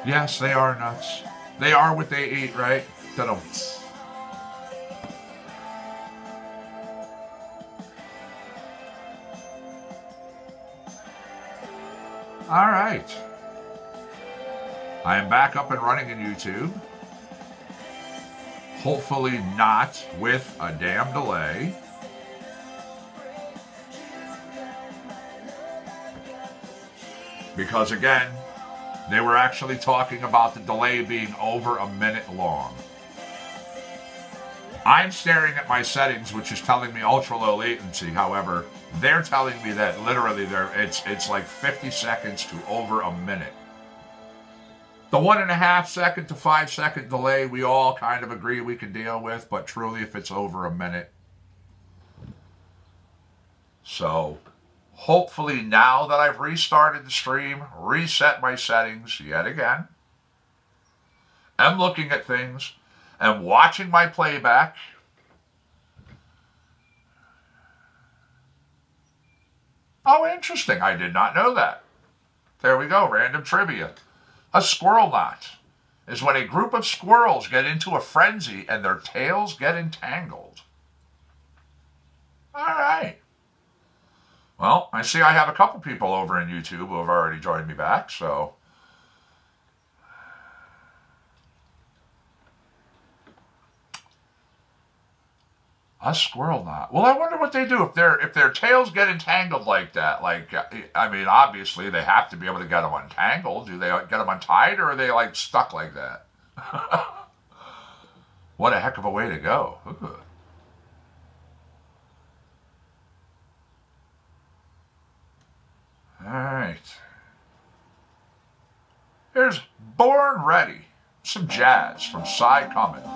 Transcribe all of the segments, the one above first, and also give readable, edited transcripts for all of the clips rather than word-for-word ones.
Yes, they are nuts. They are what they eat, right? Ta-dum. All right. I am back up and running in YouTube. Hopefully not with a damn delay. Because again, they were actually talking about the delay being over a minute long. I'm staring at my settings, which is telling me ultra low latency. However, they're telling me that literally it's like 50 seconds to over a minute. The 1.5 second to 5 second delay, we all kind of agree we can deal with, but truly if it's over a minute. So hopefully now that I've restarted the stream, reset my settings yet again, I'm looking at things and watching my playback. Oh, interesting. I did not know that. There we go. Random trivia. A squirrel knot is when a group of squirrels get into a frenzy and their tails get entangled. All right. Well, I see I have a couple people over in YouTube who have already joined me back, so. A squirrel knot. Well, I wonder what they do if their tails get entangled like that. Like, I mean, obviously they have to be able to get them untangled. Do they get them untied, or are they like stuck like that? What a heck of a way to go. Ooh. All right. Here's Born Ready. Some jazz from Cy Cummins.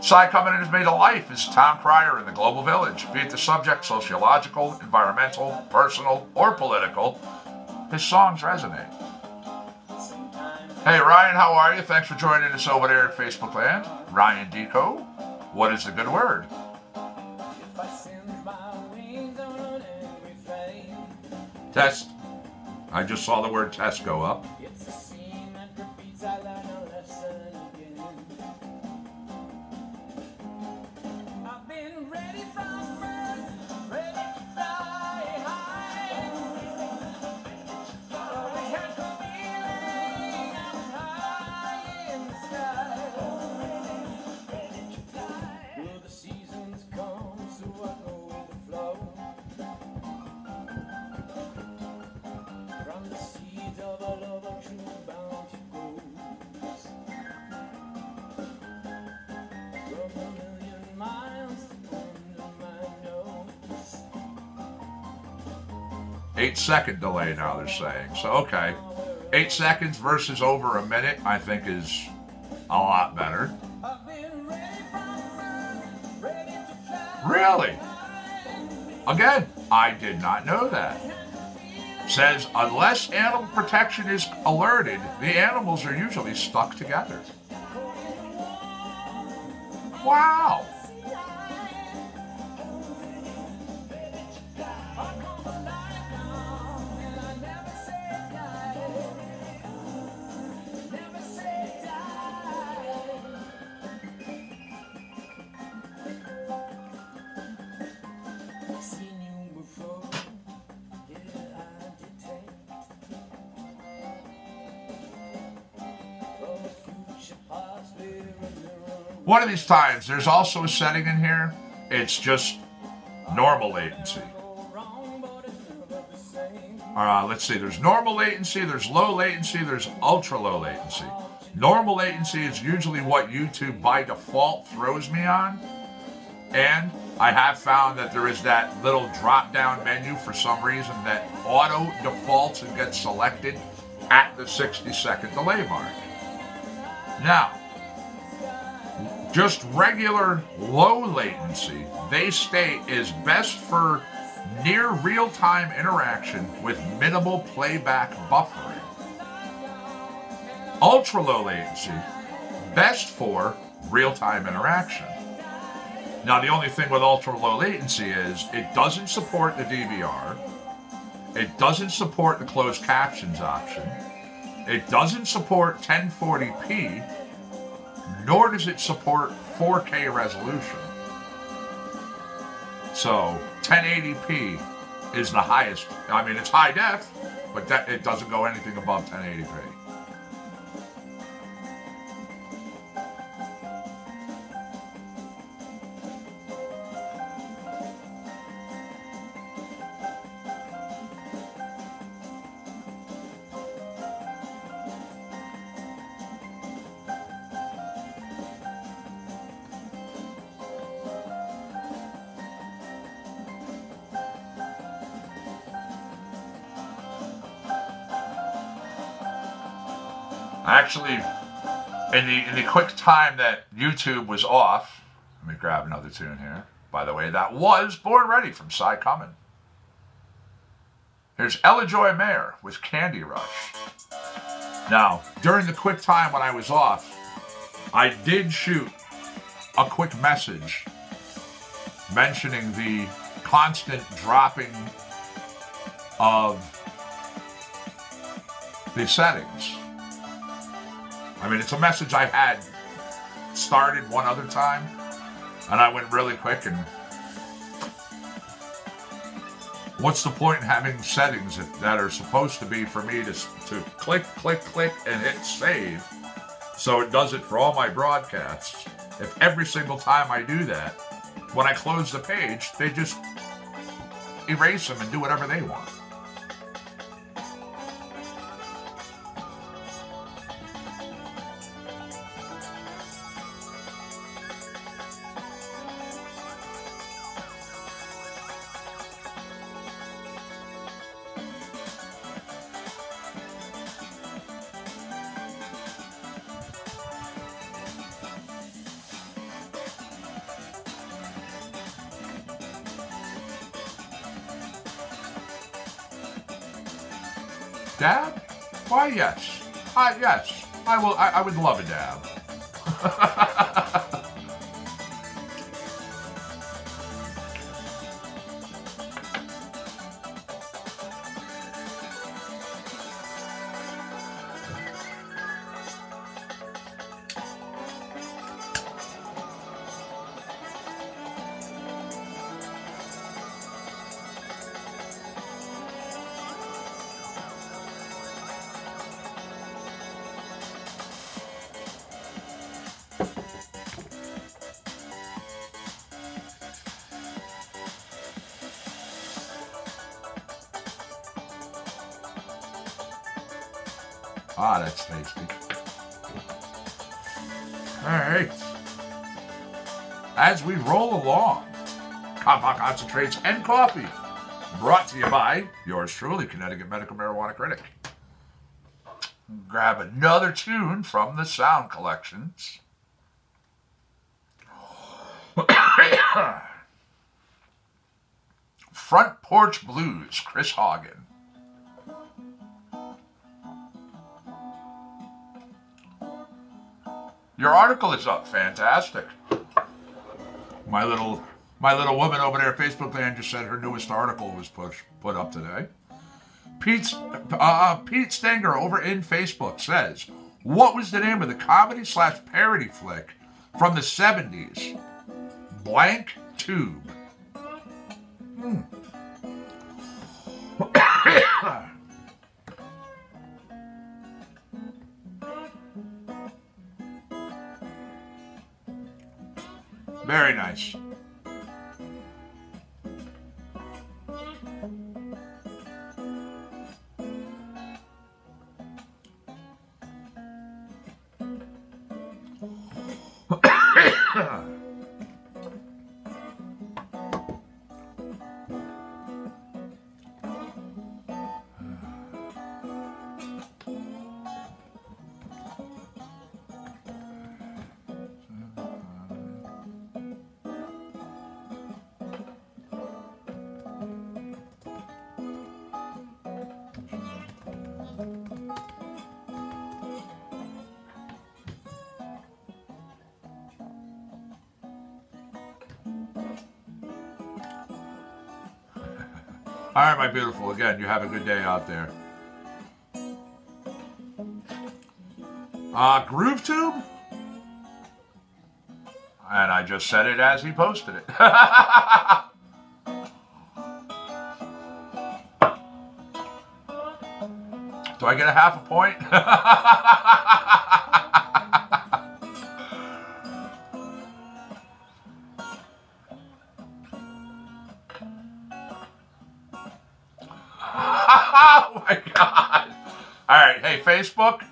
Cy Cummins has made a life as town crier in the global village, be it the subject sociological, environmental, personal, or political. His songs resonate. Hey Ryan, how are you? Thanks for joining us over there in Facebook land. Ryan Deco, what is the good word? Test. I just saw the word test go up. Eight-second delay now, they're saying. So, okay. 8 seconds versus over a minute, I think is a lot better. Really? Again, I did not know that. Says, unless animal protection is alerted, the animals are usually stuck together. Wow. One of these times, there's also a setting in here. It's just normal latency. Let's see. There's normal latency, there's low latency, there's ultra low latency. Normal latency is usually what YouTube by default throws me on. And I have found that there is that little drop-down menu for some reason that auto defaults and gets selected at the 60-second delay mark. Now, just regular low latency, they state, is best for near real-time interaction with minimal playback buffering. Ultra low latency, best for real-time interaction. Now, the only thing with ultra low latency is it doesn't support the DVR, it doesn't support the closed captions option, It doesn't support 1040p, nor does it support 4K resolution. So 1080p is the highest. I mean, it's high def, but it doesn't go anything above 1080p. Actually, in the quick time that YouTube was off, let me grab another tune here. By the way, that was Born Ready from Cy Cummin. Here's Ella Joy Mayer with Candy Rush. Now, during the quick time when I was off, I did shoot a quick message mentioning the constant dropping of the settings. I mean, it's a message I had started one other time, and I went really quick, and what's the point in having settings that are supposed to be for me to click, click, click, and hit save, so it does it for all my broadcasts? If every single time I do that, when I close the page, they just erase them and do whatever they want. Dab? Why, yes. Yes. I will. I would love a dab. Ah, that's tasty. All right. As we roll along, Compound Concentrates and Coffee, brought to you by yours truly, Connecticut Medical Marijuana Critic. Grab another tune from the sound collections. Front Porch Blues, Chris Hagen. Your article is up. Fantastic. My little woman over there, Facebook land, just said her newest article was put up today. Pete Stenger over in Facebook says, what was the name of the comedy/parody flick from the 70s? Blank Tube. Very nice. All right, my beautiful. Again, you have a good day out there. GrooveTube? And I just said it as he posted it. Do I get a half a point? Oh my God. All right. Hey, Facebook.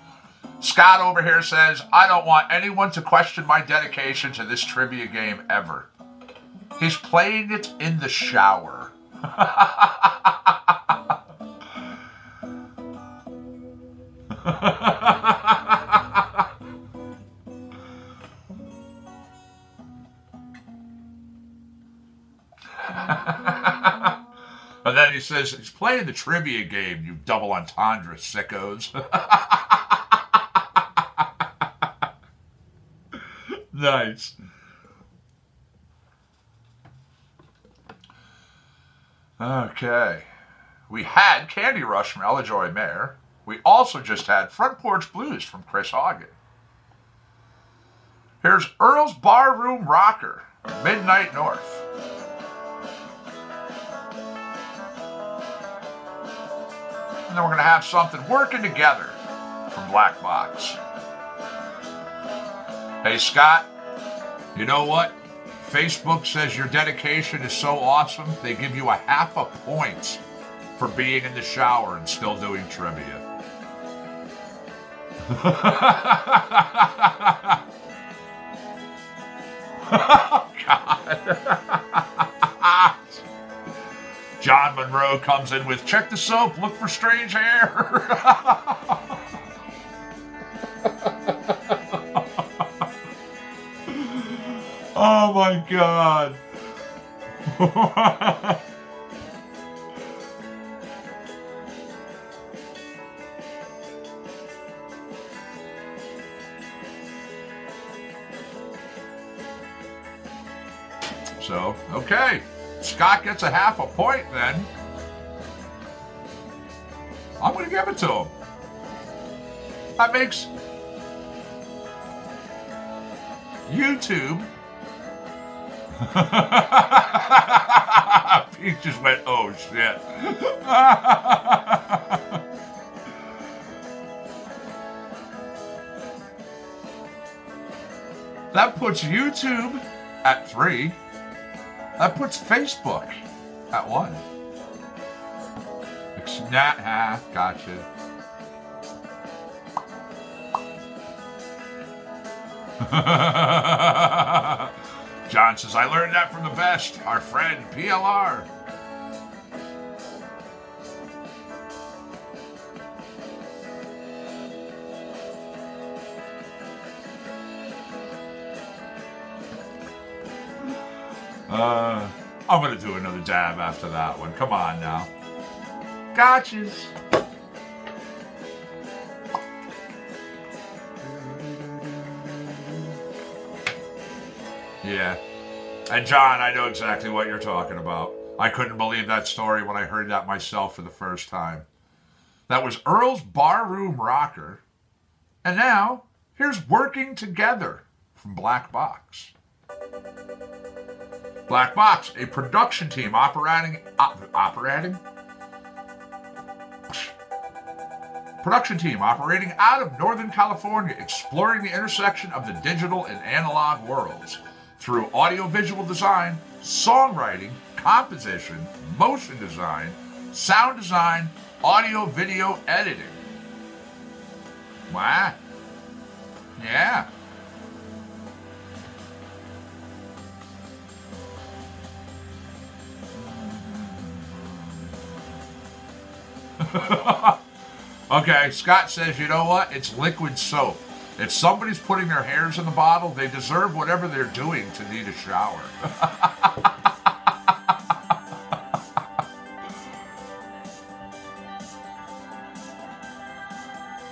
Scott over here says, I don't want anyone to question my dedication to this trivia game ever. He's playing it in the shower. And then he says, he's playing the trivia game, you double entendre sickos. Nice. Okay. We had Candy Rush from Ella Joy Mayer. We also just had Front Porch Blues from Chris Hagen. Here's Earl's Barroom Rocker, Midnight North. And then we're going to have something Working Together from Black Box. Hey, Scott, you know what? Facebook says your dedication is so awesome, they give you a half a point for being in the shower and still doing trivia. Oh, God. John Monroe comes in with, check the soap, look for strange hair. Oh my God. So, okay. Scott gets a half a point then. I'm going to give it to him. That makes YouTube. Pete just went, oh shit. That puts YouTube at 3. That puts Facebook at 1. Gotcha. John says, I learned that from the best, our friend PLR. I'm going to do another dab after that one. Come on now. Gotchas. Yeah. And John, I know exactly what you're talking about. I couldn't believe that story when I heard that myself for the first time. That was Earl's Barroom Rocker. And now, here's Working Together from Black Box. Black Box, a production team operating out of Northern California, exploring the intersection of the digital and analog worlds through audiovisual design, songwriting, composition, motion design, sound design, audio-video editing. Wow. Yeah. Okay, Scott says, you know what? It's liquid soap. If somebody's putting their hairs in the bottle, they deserve whatever they're doing to need a shower.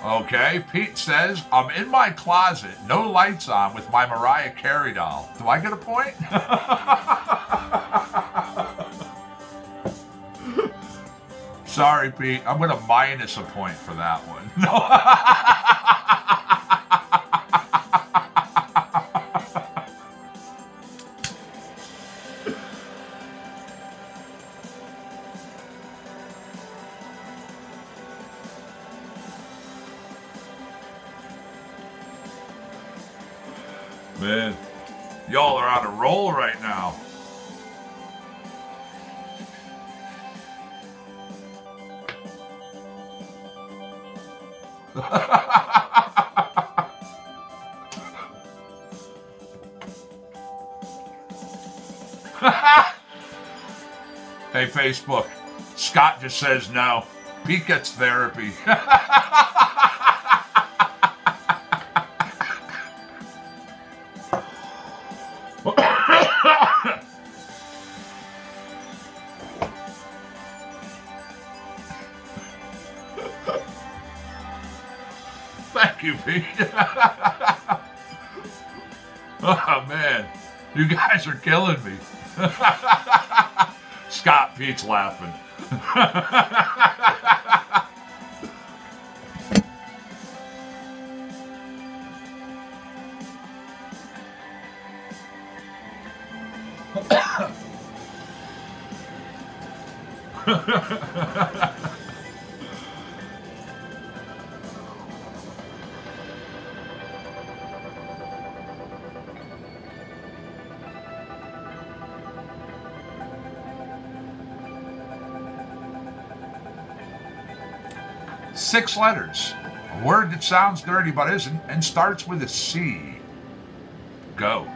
Okay, Pete says, I'm in my closet, no lights on, with my Mariah Carey doll. Do I get a point? Sorry, Pete. I'm going to minus a point for that one. No. Man, y'all are on a roll right now. Hey, Facebook. Scott just says no. Pete gets therapy. Thank you, Pete. Oh, man. You guys are killing me. Scott, Pete's laughing. Six letters. A word that sounds dirty but isn't and starts with a C. Go.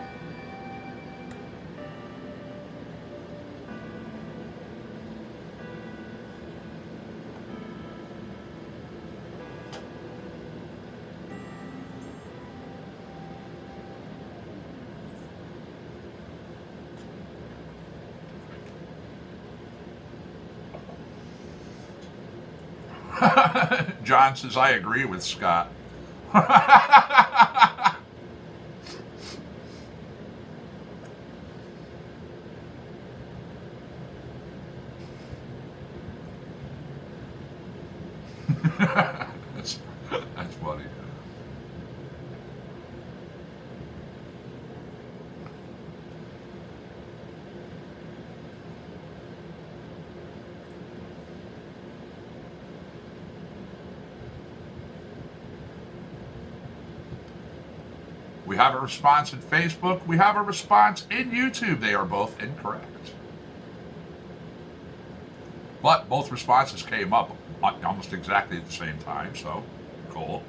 John says, I agree with Scott. That's funny. We have a response in Facebook. We have a response in YouTube. They are both incorrect. But both responses came up almost exactly at the same time, so cool.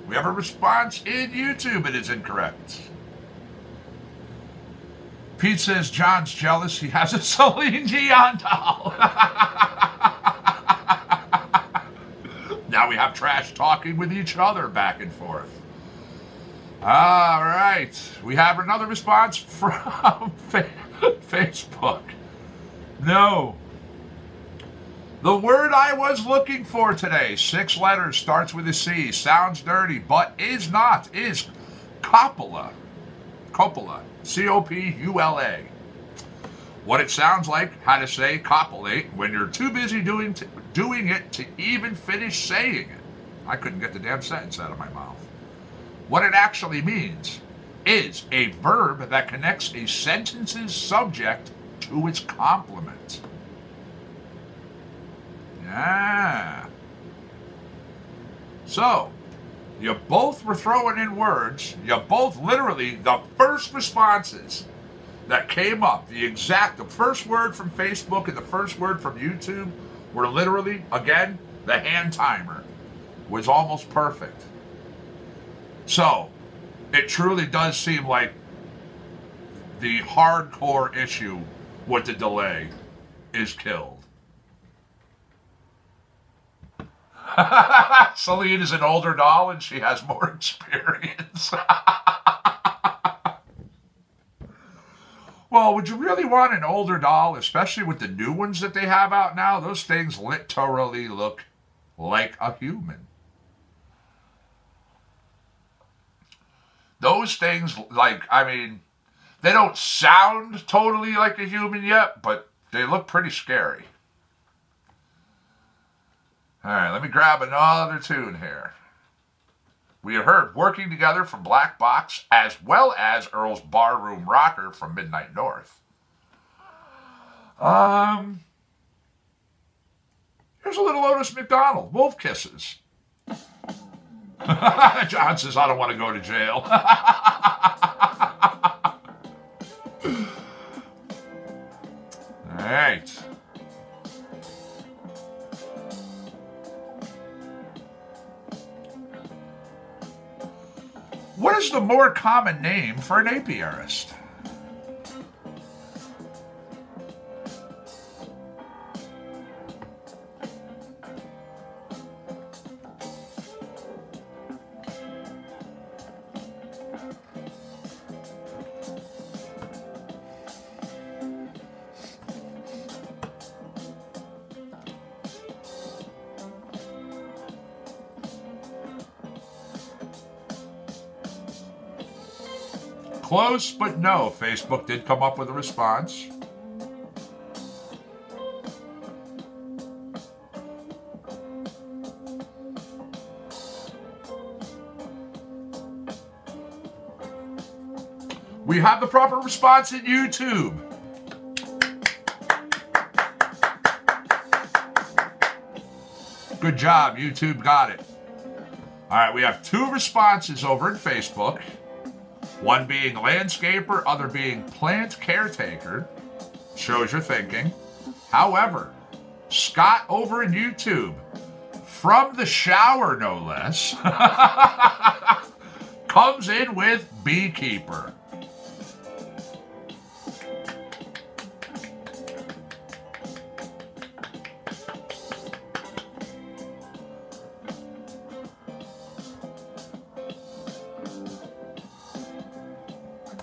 We have a response in YouTube. It is incorrect. Pete says John's jealous. He has a Celine Dion doll. Now we have trash talking with each other back and forth. All right. We have another response from Facebook. No. The word I was looking for today, 6 letters, starts with a C, sounds dirty, but is not, is copula. Copula. C-O-P-U-L-A. What it sounds like, how to say copulate when you're too busy doing it to even finish saying it. I couldn't get the damn sentence out of my mouth. What it actually means is a verb that connects a sentence's subject to its complement. Yeah. So, you both were throwing in words. You both literally, the first responses that came up, the first word from Facebook and the first word from YouTube were literally, again, the hand timer was almost perfect. So, it truly does seem like the hardcore issue with the delay is killed. Celine is an older doll and she has more experience. Well, would you really want an older doll, especially with the new ones that they have out now? Those things literally look like a human. Those things, they don't sound totally like a human yet, but they look pretty scary. All right, let me grab another tune here. We had heard Working Together from Black Box, as well as Earl's Barroom Rocker from Midnight North. Here's a little Otis McDonald, Wolf Kisses. John says, I don't want to go to jail. All right. What is the more common name for an apiarist? Close, but no. Facebook did come up with a response. We have the proper response in YouTube. Good job, YouTube got it. All right, we have 2 responses over in Facebook. One being landscaper, other being plant caretaker. Shows your thinking. However, Scott over in YouTube, from the shower no less, comes in with beekeeper.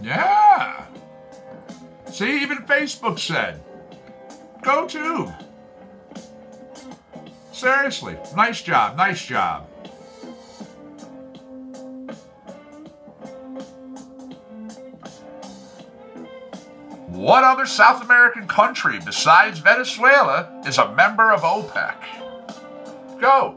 Yeah. See, even Facebook said, go tube. Seriously, nice job, nice job. What other South American country besides Venezuela is a member of OPEC? Go.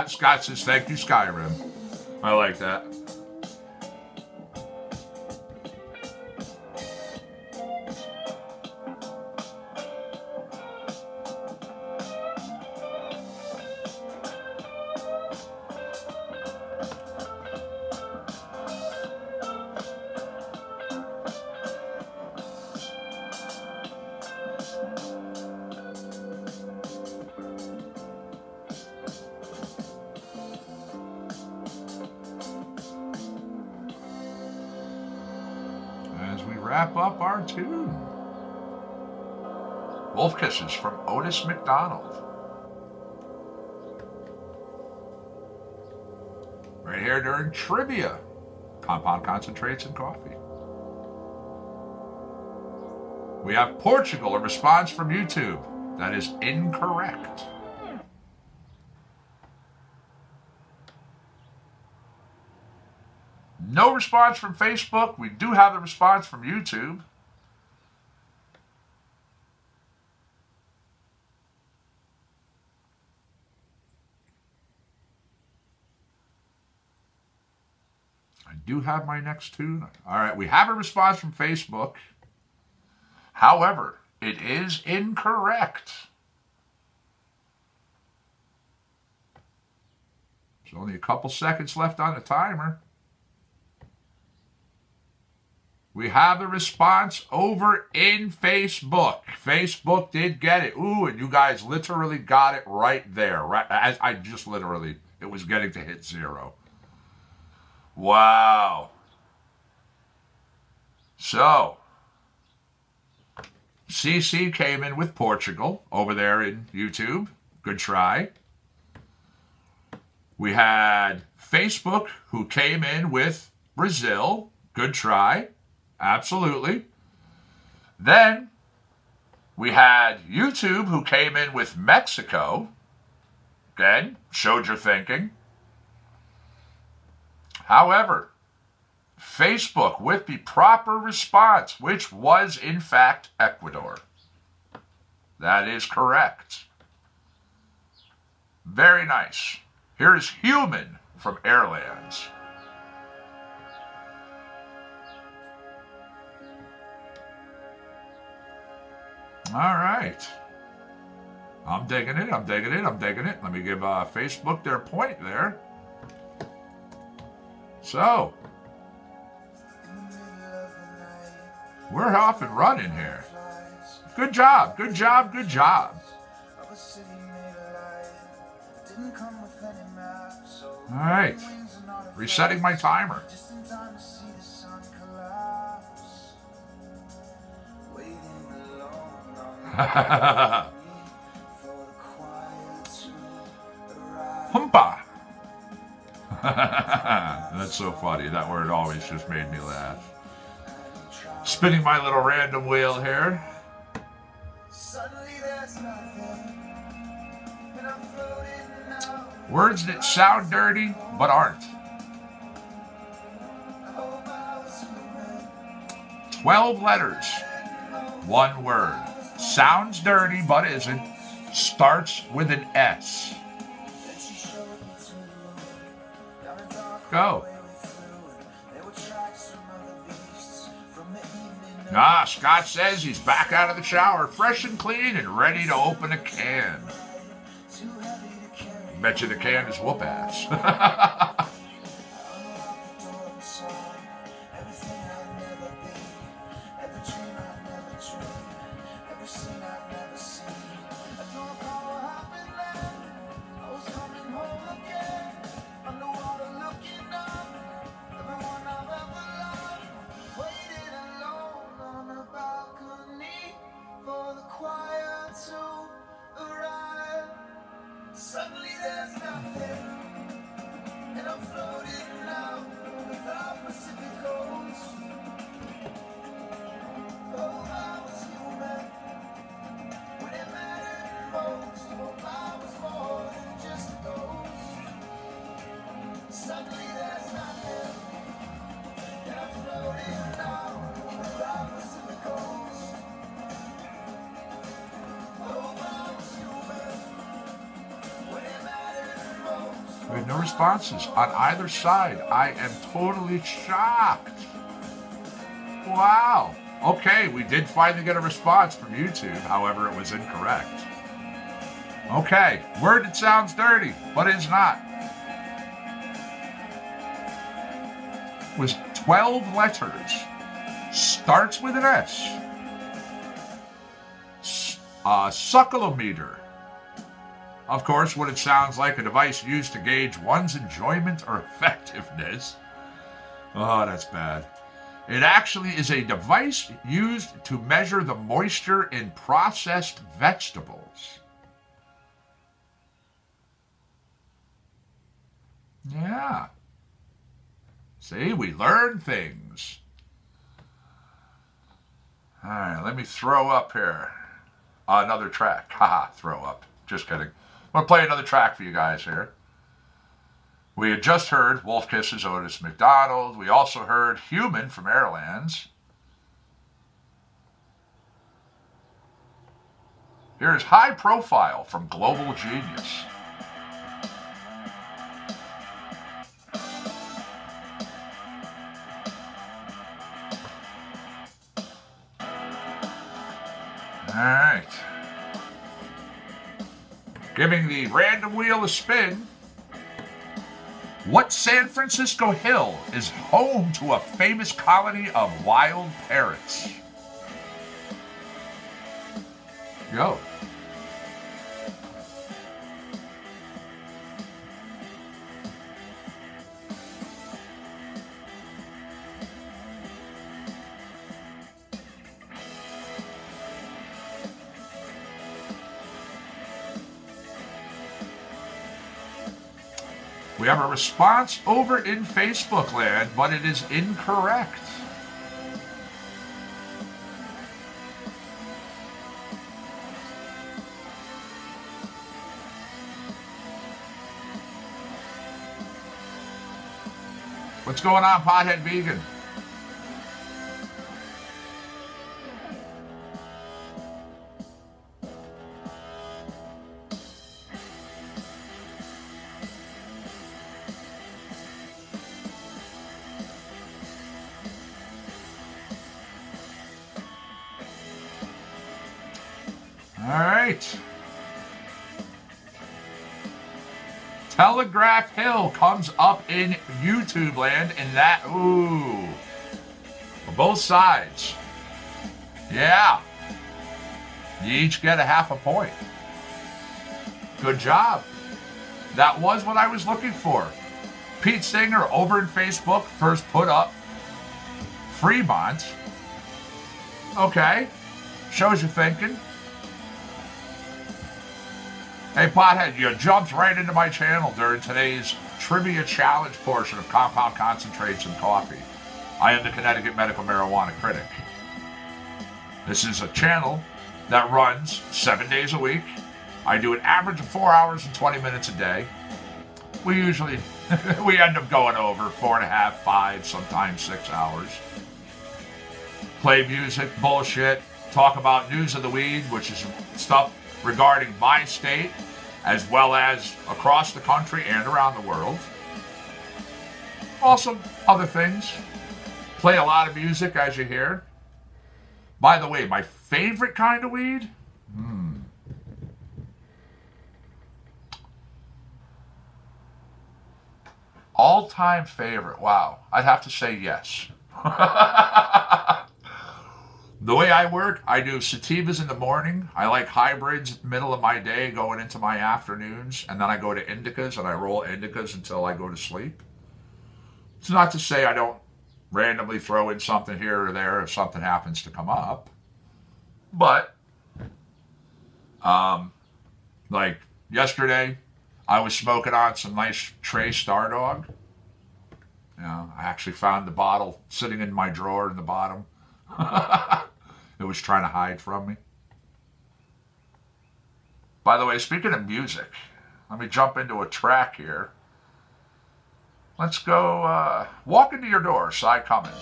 Scott says, thank you, Skyrim. I like that. Wrap up our tune. Wolf Kisses from Otis McDonald. Right here during trivia. Compound concentrates and coffee. We have Portugal, a response from YouTube. That is incorrect. No response from Facebook. We do have the response from YouTube. I do have my next tune. All right, we have a response from Facebook. However, it is incorrect. There's only a couple seconds left on the timer. We have the response over in Facebook. Facebook did get it. Ooh, and you guys literally got it right there. Right, as I just literally, it was getting to hit 0. Wow. So, CC came in with Portugal over there in YouTube. Good try. We had Facebook who came in with Brazil. Good try. Absolutely. Then we had YouTube who came in with Mexico. Again, showed your thinking. However, Facebook with the proper response, which was in fact Ecuador. That is correct. Very nice. Here is human from Airlands. All right. I'm digging it. I'm digging it. I'm digging it. Let me give Facebook their point there. So, we're off and running here. Good job. Good job. Good job. All right. Resetting my timer. Humpa. That's so funny. That word always just made me laugh. Spinning my little random wheel here. Words that sound dirty, but aren't. 12 letters. One word. Sounds dirty, but isn't. Starts with an S. Go. Ah, Scott says he's back out of the shower, fresh and clean and ready to open a can. Bet you the can is whoop ass. Suddenly there's nothing, and I'm floating now with the Pacific coast. Oh, I was human when it mattered most. Oh, I was more than just a ghost. Suddenly there's nothing, and I'm floating now with the Pacific coast. Oh, I was human. We had no responses on either side. I am totally shocked. Wow. Okay, we did finally get a response from YouTube. However, it was incorrect. Okay, word that sounds dirty, but is not. Was 12 letters. Starts with an S. Suckalometer. Of course, what it sounds like, a device used to gauge one's enjoyment or effectiveness. Oh, that's bad. It actually is a device used to measure the moisture in processed vegetables. Yeah. See, we learn things. All right, let me throw up here. Another track. Haha, throw up. Just kidding. I'm going to play another track for you guys here. We had just heard Wolf Kisses Otis McDonald. We also heard Human from Airlands. Here's High Profile from Global Genius. All right. Giving the random wheel a spin. What San Francisco hill is home to a famous colony of wild parrots? Go. We have a response over in Facebook land, but it is incorrect. What's going on, Pothead Vegan? All right. Telegraph Hill comes up in YouTube land, and that, ooh, for both sides. Yeah. You each get a half a point. Good job. That was what I was looking for. Pete Singer over in Facebook first put up Fremont. Okay. Shows you thinking. Hey, Pothead, you jumped right into my channel during today's trivia challenge portion of Compound Concentrates and Coffee. I am the Connecticut Medical Marijuana Critic. This is a channel that runs 7 days a week. I do an average of 4 hours and 20 minutes a day. We usually, we end up going over 4.5, 5, sometimes 6 hours. Play music, bullshit, talk about news of the weed, which is stuff regarding my state, as well as across the country and around the world. Also, other things. Play a lot of music, as you hear. By the way, my favorite kind of weed? All-time favorite. Wow. I'd have to say yes. The way I work, I do sativas in the morning. I like hybrids middle of my day going into my afternoons. And then I go to indicas and I roll indicas until I go to sleep. It's not to say I don't randomly throw in something here or there if something happens to come up. But, like yesterday, I was smoking on some nice Trey Stardog. You know, I actually found the bottle sitting in my drawer in the bottom. It was trying to hide from me. By the way, speaking of music, let me jump into a track here. Let's go Walk Into Your Door, Cy Coming.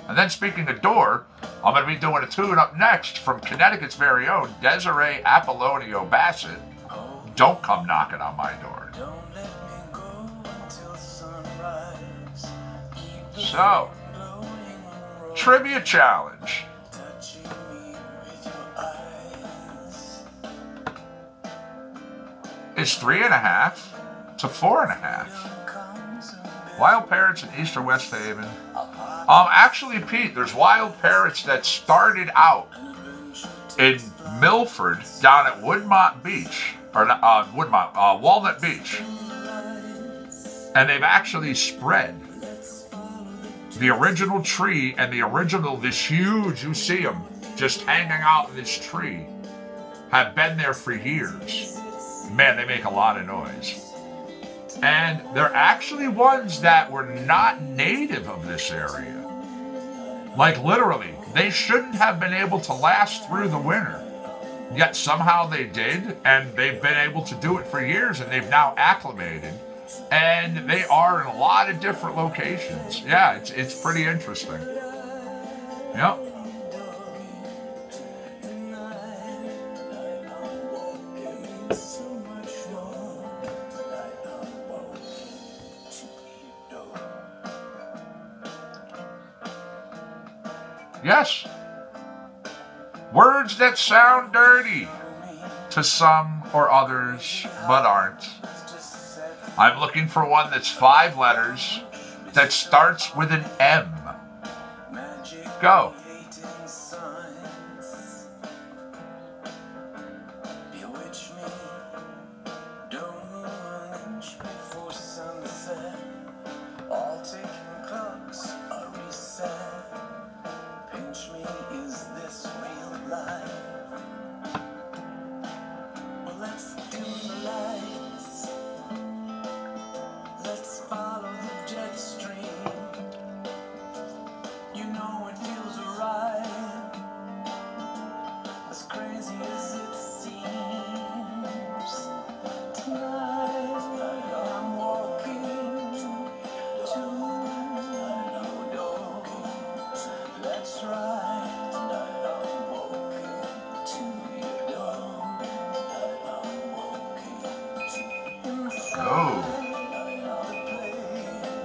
And then speaking of door, I'm going to be doing a tune up next from Connecticut's very own Desiree Apollonio Bassett. Don't Come Knocking on My Door. Don't let me go until sunrise. So, trivia challenge. Touching me with your eyes. Is 3.5 to 4.5. Wild parrots in East or West Haven. Actually, Pete, there's wild parrots that started out in Milford down at Woodmont Beach, or Walnut Beach, and they've actually spread. The original tree and the original, this huge, you see them just hanging out in this tree, have been there for years. Man, they make a lot of noise. And they're actually ones that were not native of this area. Like literally, they shouldn't have been able to last through the winter. Yet somehow they did, and they've been able to do it for years, and they've now acclimated. And they are in a lot of different locations. Yeah, it's pretty interesting. Yep. Yes. Words that sound dirty to some or others, but aren't. I'm looking for one that's 5 letters that starts with an M. Go.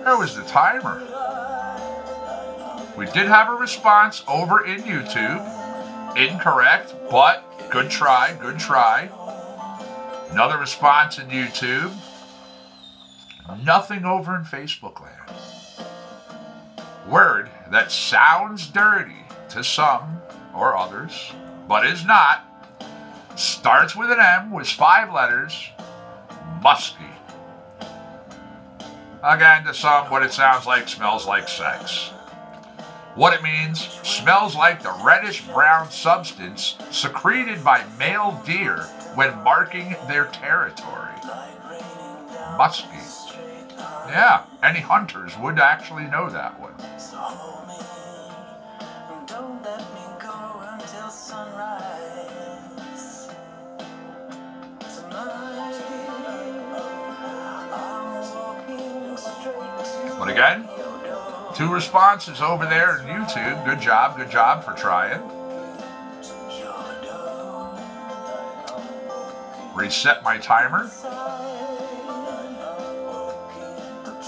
There was the timer. We did have a response over in YouTube. Incorrect, but Good try, good try. Another response in YouTube. Nothing over in Facebook land. Word that sounds dirty to some or others, but is not. Starts with an M, was 5 letters. Musky. Again, to some, what it sounds like smells like sex. What it means, smells like the reddish-brown substance secreted by male deer when marking their territory. Musky. Yeah, any hunters would actually know that one. But again, 2 responses over there on YouTube. Good job for trying. Reset my timer.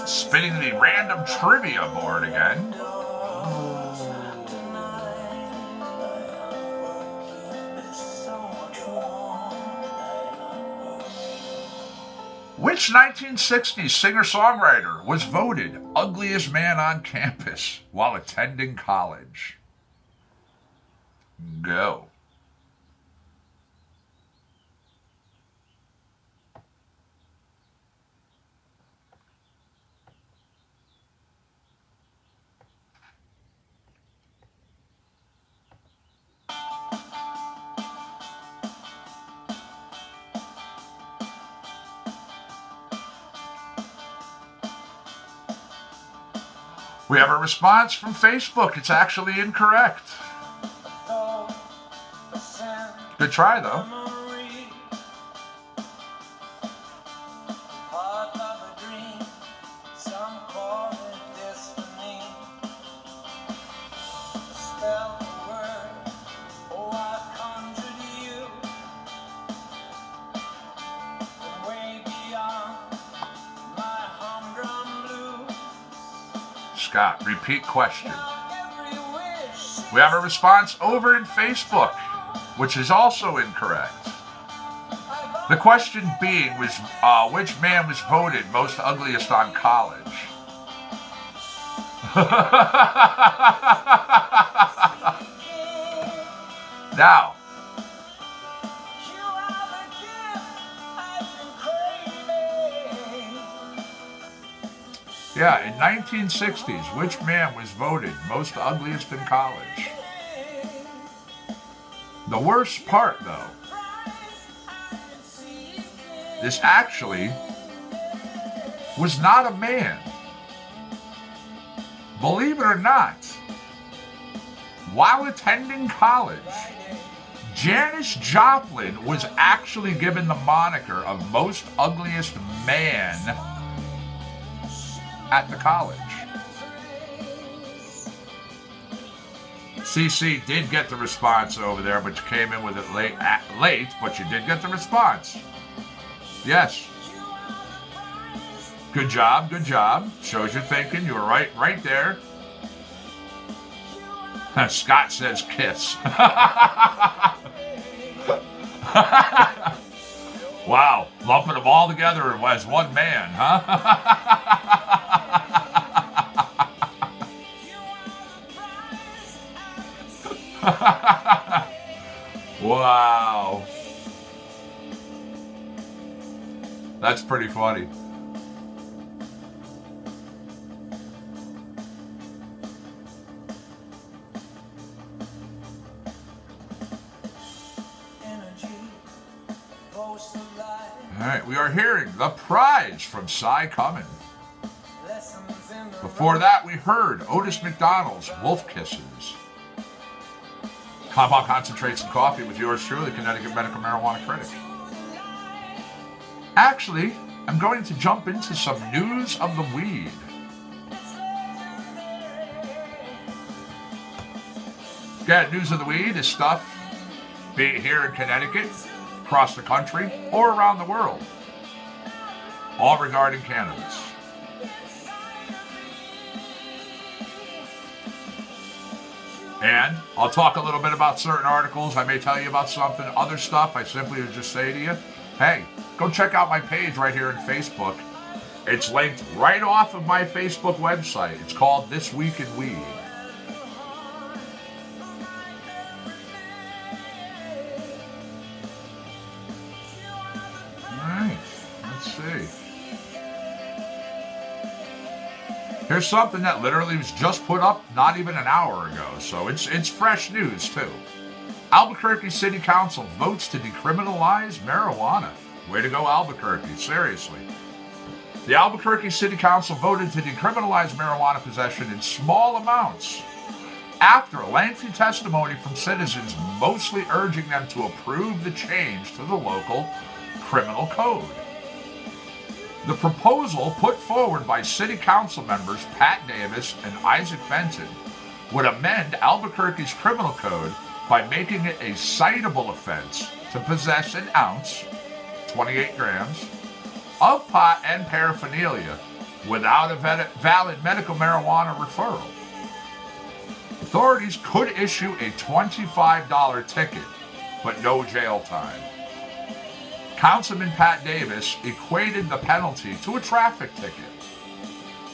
Spinning the random trivia board again. Which 1960s singer-songwriter was voted ugliest man on campus while attending college? Go. We have a response from Facebook. It's actually incorrect. Good try, though. Scott, repeat question. We have a response over in Facebook, which is also incorrect. The question being was, which man was voted most ugliest on college? Now, yeah, in 1960s, which man was voted most ugliest in college? The worst part, though, this actually was not a man. Believe it or not, while attending college, Janis Joplin was actually given the moniker of most ugliest man at the college. CC did get the response over there, but you came in with it late, but you did get the response. Yes. Good job, good job. Shows you're thinking. You were right there. Scott says kiss. Wow, lumping them all together as one man, huh? Wow. That's pretty funny. All right, we are hearing The Prize from Cy Cummin. Before that, we heard Otis McDonald's Wolf Kisses. Compound Concentrates and Coffee with yours truly, Connecticut Medical Marijuana Critic. Actually, I'm going to jump into some news of the weed. Again, news of the weed is stuff, be it here in Connecticut, across the country, or around the world, all regarding cannabis. And I'll talk a little bit about certain articles. I may tell you about something. Other stuff, I simply would just say to you, hey, go check out my page right here on Facebook. It's linked right off of my Facebook website. It's called This Week in Weed. Alright, let's see. Here's something that literally was just put up not even an hour ago, so it's fresh news too. Albuquerque City Council votes to decriminalize marijuana. Way to go, Albuquerque, seriously. The Albuquerque City Council voted to decriminalize marijuana possession in small amounts after a lengthy testimony from citizens mostly urging them to approve the change to the local criminal code. The proposal put forward by City Council members Pat Davis and Isaac Benton would amend Albuquerque's criminal code by making it a citable offense to possess an ounce, 28 grams, of pot and paraphernalia without a valid medical marijuana referral. Authorities could issue a $25 ticket, but no jail time. Councilman Pat Davis equated the penalty to a traffic ticket,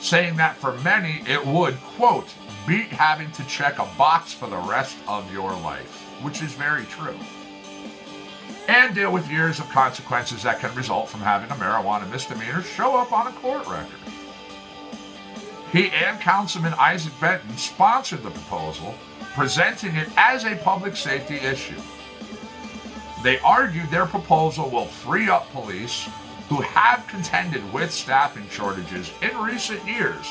saying that for many it would, quote, beat having to check a box for the rest of your life, which is very true, and deal with years of consequences that can result from having a marijuana misdemeanor show up on a court record. He and Councilman Isaac Benton sponsored the proposal, presenting it as a public safety issue. They argued their proposal will free up police who have contended with staffing shortages in recent years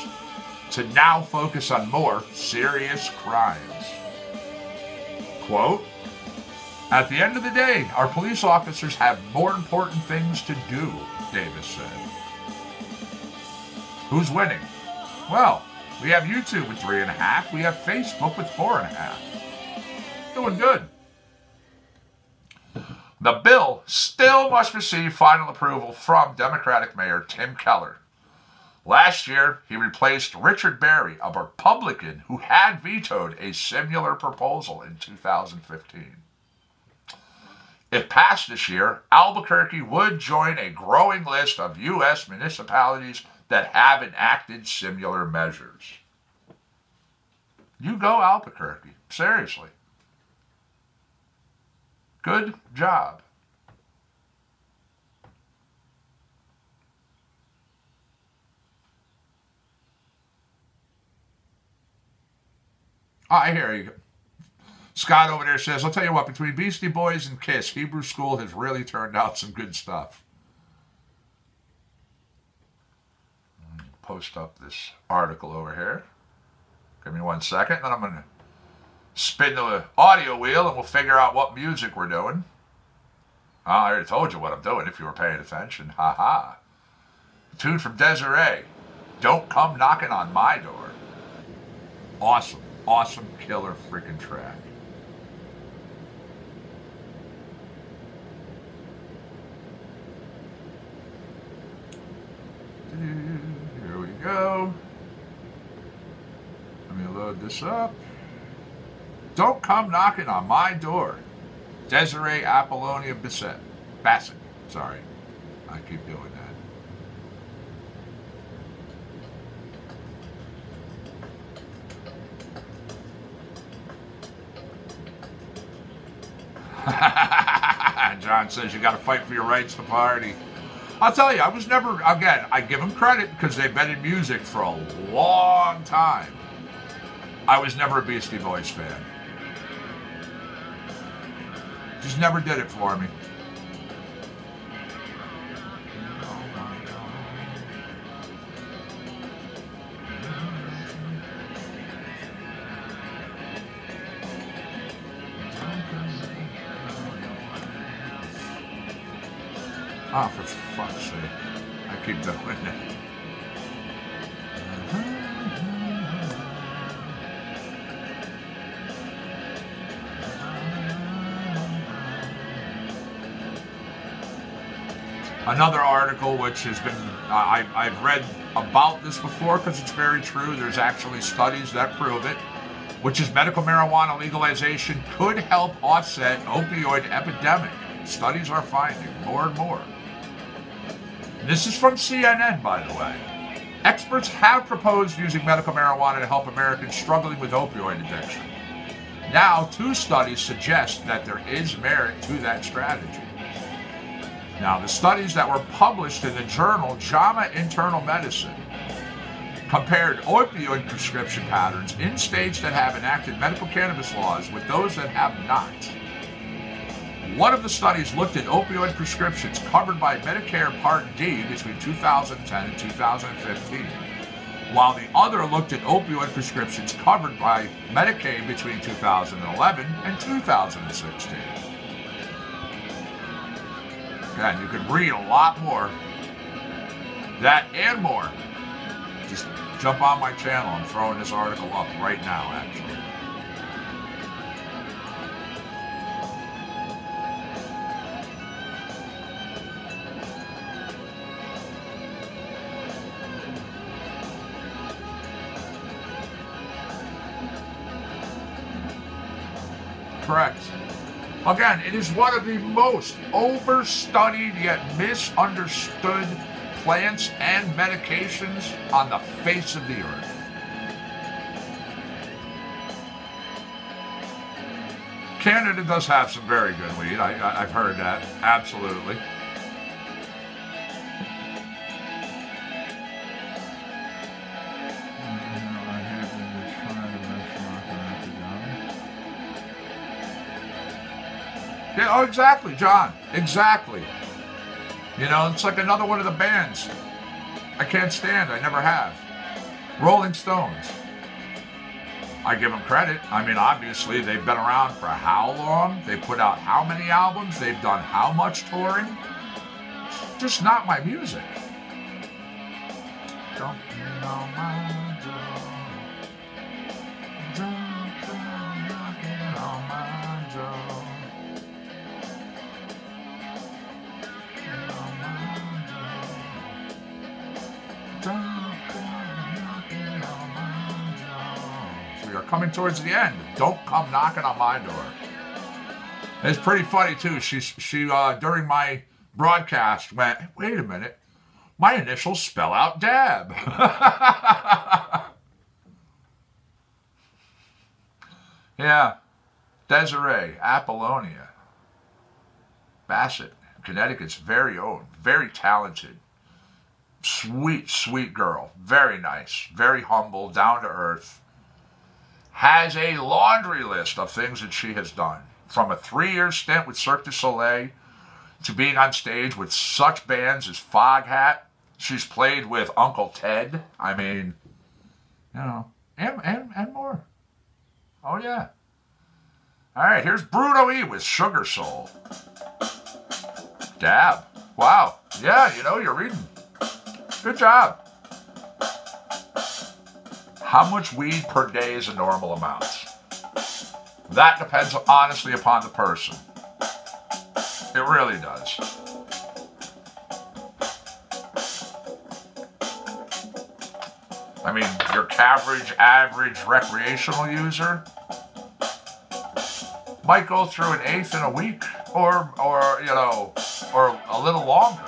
to now focus on more serious crimes. Quote, at the end of the day, our police officers have more important things to do, Davis said. Who's winning? Well, we have YouTube with 3.5. We have Facebook with 4.5. Doing good. The bill still must receive final approval from Democratic Mayor Tim Keller. Last year, he replaced Richard Berry, a Republican who had vetoed a similar proposal in 2015. If passed this year, Albuquerque would join a growing list of U.S. municipalities that have enacted similar measures. You go, Albuquerque. Seriously. Good job. Oh, I hear you. Scott over there says, I'll tell you what, between Beastie Boys and Kiss, Hebrew School has really turned out some good stuff. Post up this article over here. Give me 1 second, then I'm going to spin the audio wheel and we'll figure out what music we're doing. Oh, I already told you what I'm doing if you were paying attention. Ha ha. Tune from Desiree. Don't come knocking on my door. Awesome. Awesome killer freaking track. Here we go. Let me load this up. Don't come knocking on my door. Desiree Apollonia Bassett. Sorry. I keep doing that. John says you got to fight for your rights to party. I'll tell you, I was never, again, I give them credit because they've been in music for a long time. I was never a Beastie Boys fan. Just never did it for me. Oh, for fuck's sake. I keep doing that. Another article which has been, I've read about this before because it's very true. There's actually studies that prove it. which is medical marijuana legalization, could help offset opioid epidemic. Studies are finding more and more. This is from CNN, by the way. Experts have proposed using medical marijuana to help Americans struggling with opioid addiction. Now, 2 studies suggest that there is merit to that strategy. Now, the studies that were published in the journal JAMA Internal Medicine compared opioid prescription patterns in states that have enacted medical cannabis laws with those that have not. One of the studies looked at opioid prescriptions covered by Medicare Part D between 2010 and 2015, while the other looked at opioid prescriptions covered by Medicaid between 2011 and 2016. Again, you could read a lot more. That and more. Just jump on my channel. I'm throwing this article up right now, actually. Correct. Again, it is one of the most overstudied yet misunderstood plants and medications on the face of the earth. Canada does have some very good weed. I've heard that. Absolutely. Yeah, oh, exactly, John. Exactly. You know, it's like another one of the bands I can't stand. I never have. Rolling Stones. I give them credit. I mean, obviously, they've been around for how long? They put out how many albums? They've done how much touring? It's just not my music. Don't you know my door? Don't come knocking on my door. So we are coming towards the end. Don't come knocking on my door. It's pretty funny too. She during my broadcast went, wait a minute, my initials spell out dab. Yeah, Desiree Apollonia Bassett, Connecticut's very own, very talented. Sweet, sweet girl. Very nice. Very humble, down to earth. Has a laundry list of things that she has done. From a 3-year stint with Cirque du Soleil to being on stage with such bands as Foghat. She's played with Uncle Ted. I mean, you know, and more. Oh, yeah. All right, here's Bruno E with Sugar Soul. Dab. Wow. Yeah, you know, you're reading. Good job. How much weed per day is a normal amount? That depends honestly upon the person. It really does. I mean, your average recreational user might go through an eighth in a week or you know, or a little longer.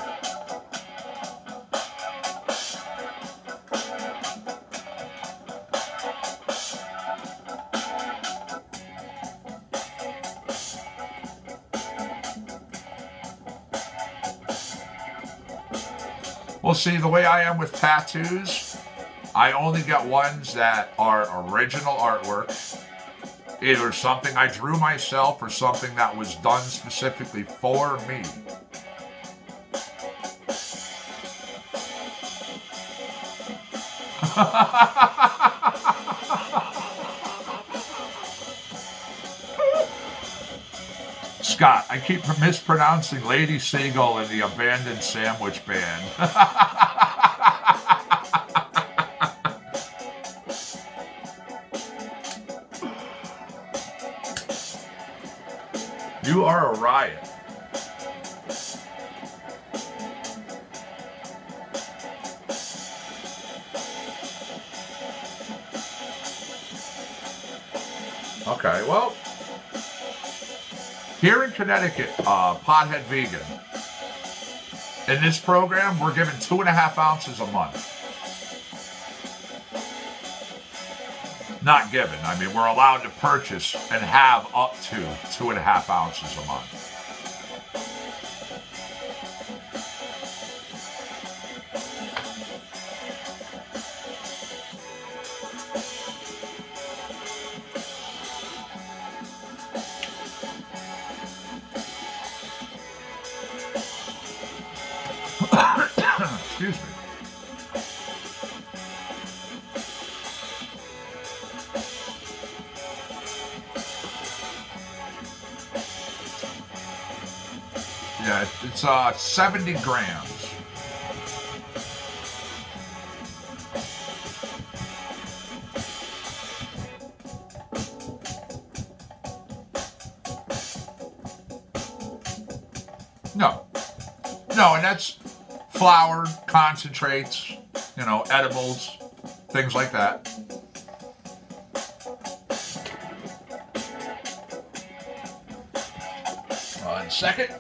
Well, see, the way I am with tattoos, I only get ones that are original artwork, either something I drew myself or something that was done specifically for me. Scott, I keep mispronouncing Lady Seagull in the Abandoned Sandwich Band. You are a riot. Okay, well, here in Connecticut, Pothead Vegan, in this program, we're giving 2.5 ounces a month. Not given. I mean, we're allowed to purchase and have up to 2.5 ounces a month. Excuse me. Yeah, it's 70 grams. No. No, and that's flour, concentrates, you know, edibles, things like that. One second.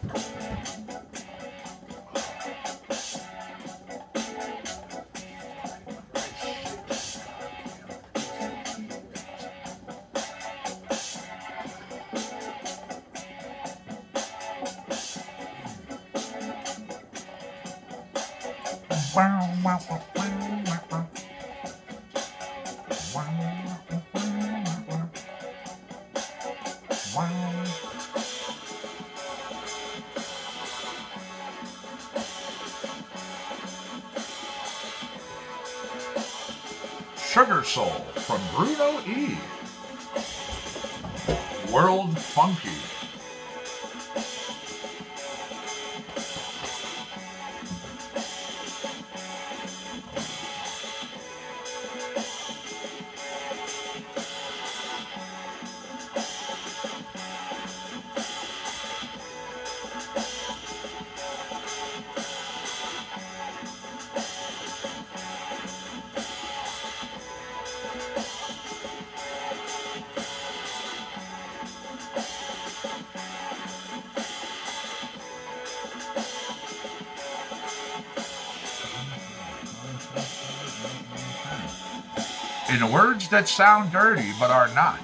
Sugar Soul from Bruno E. World Funky. In words that sound dirty but are not,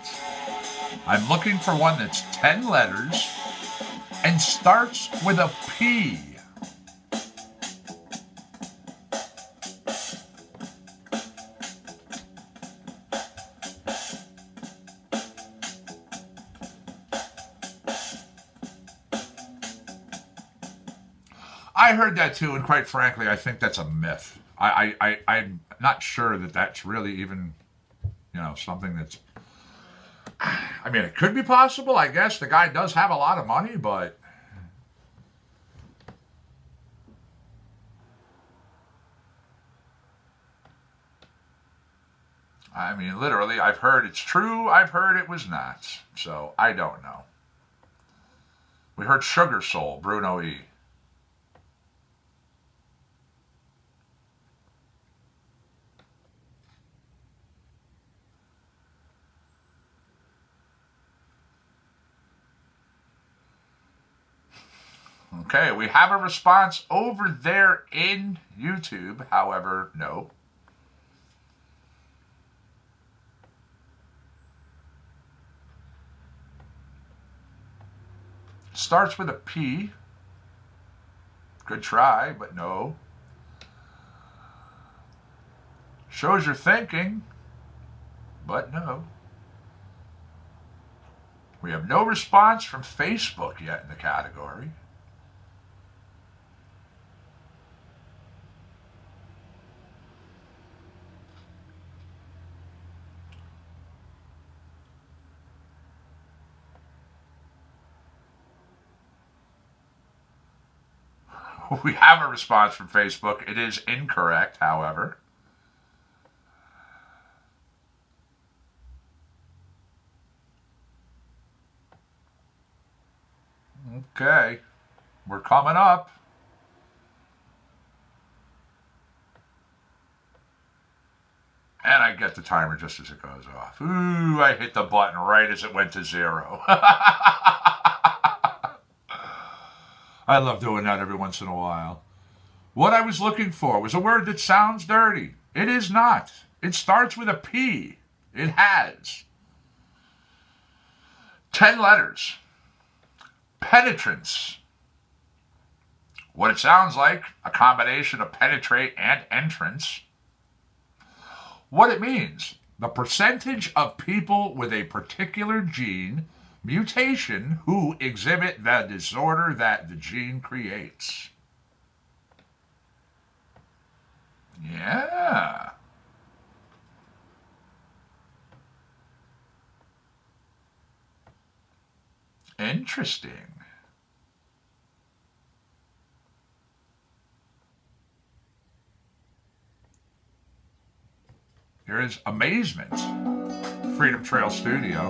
I'm looking for one that's 10 letters and starts with a P. I heard that too, and quite frankly, I think that's a myth. I'm not sure that that's really even, you know, something that's... I mean, it could be possible, I guess. The guy does have a lot of money, but... I mean, literally, I've heard it's true, I've heard it was not. So, I don't know. We heard Sugar Soul, Bruno E. Okay, we have a response over there in YouTube. However, no. Starts with a P. Good try, but no. Shows you're thinking, but no. We have no response from Facebook yet in the category. We have a response from Facebook. It is incorrect, however. Okay. We're coming up. And I get the timer just as it goes off. Ooh, I hit the button right as it went to 0. I love doing that every once in a while. What I was looking for was a word that sounds dirty. It is not. It starts with a P. It has 10 letters. Penetrance. What it sounds like, a combination of penetrate and entrance. What it means, the percentage of people with a particular gene mutation who exhibit the disorder that the gene creates. Yeah. Interesting. Here is Amazement, Freedom Trail Studio.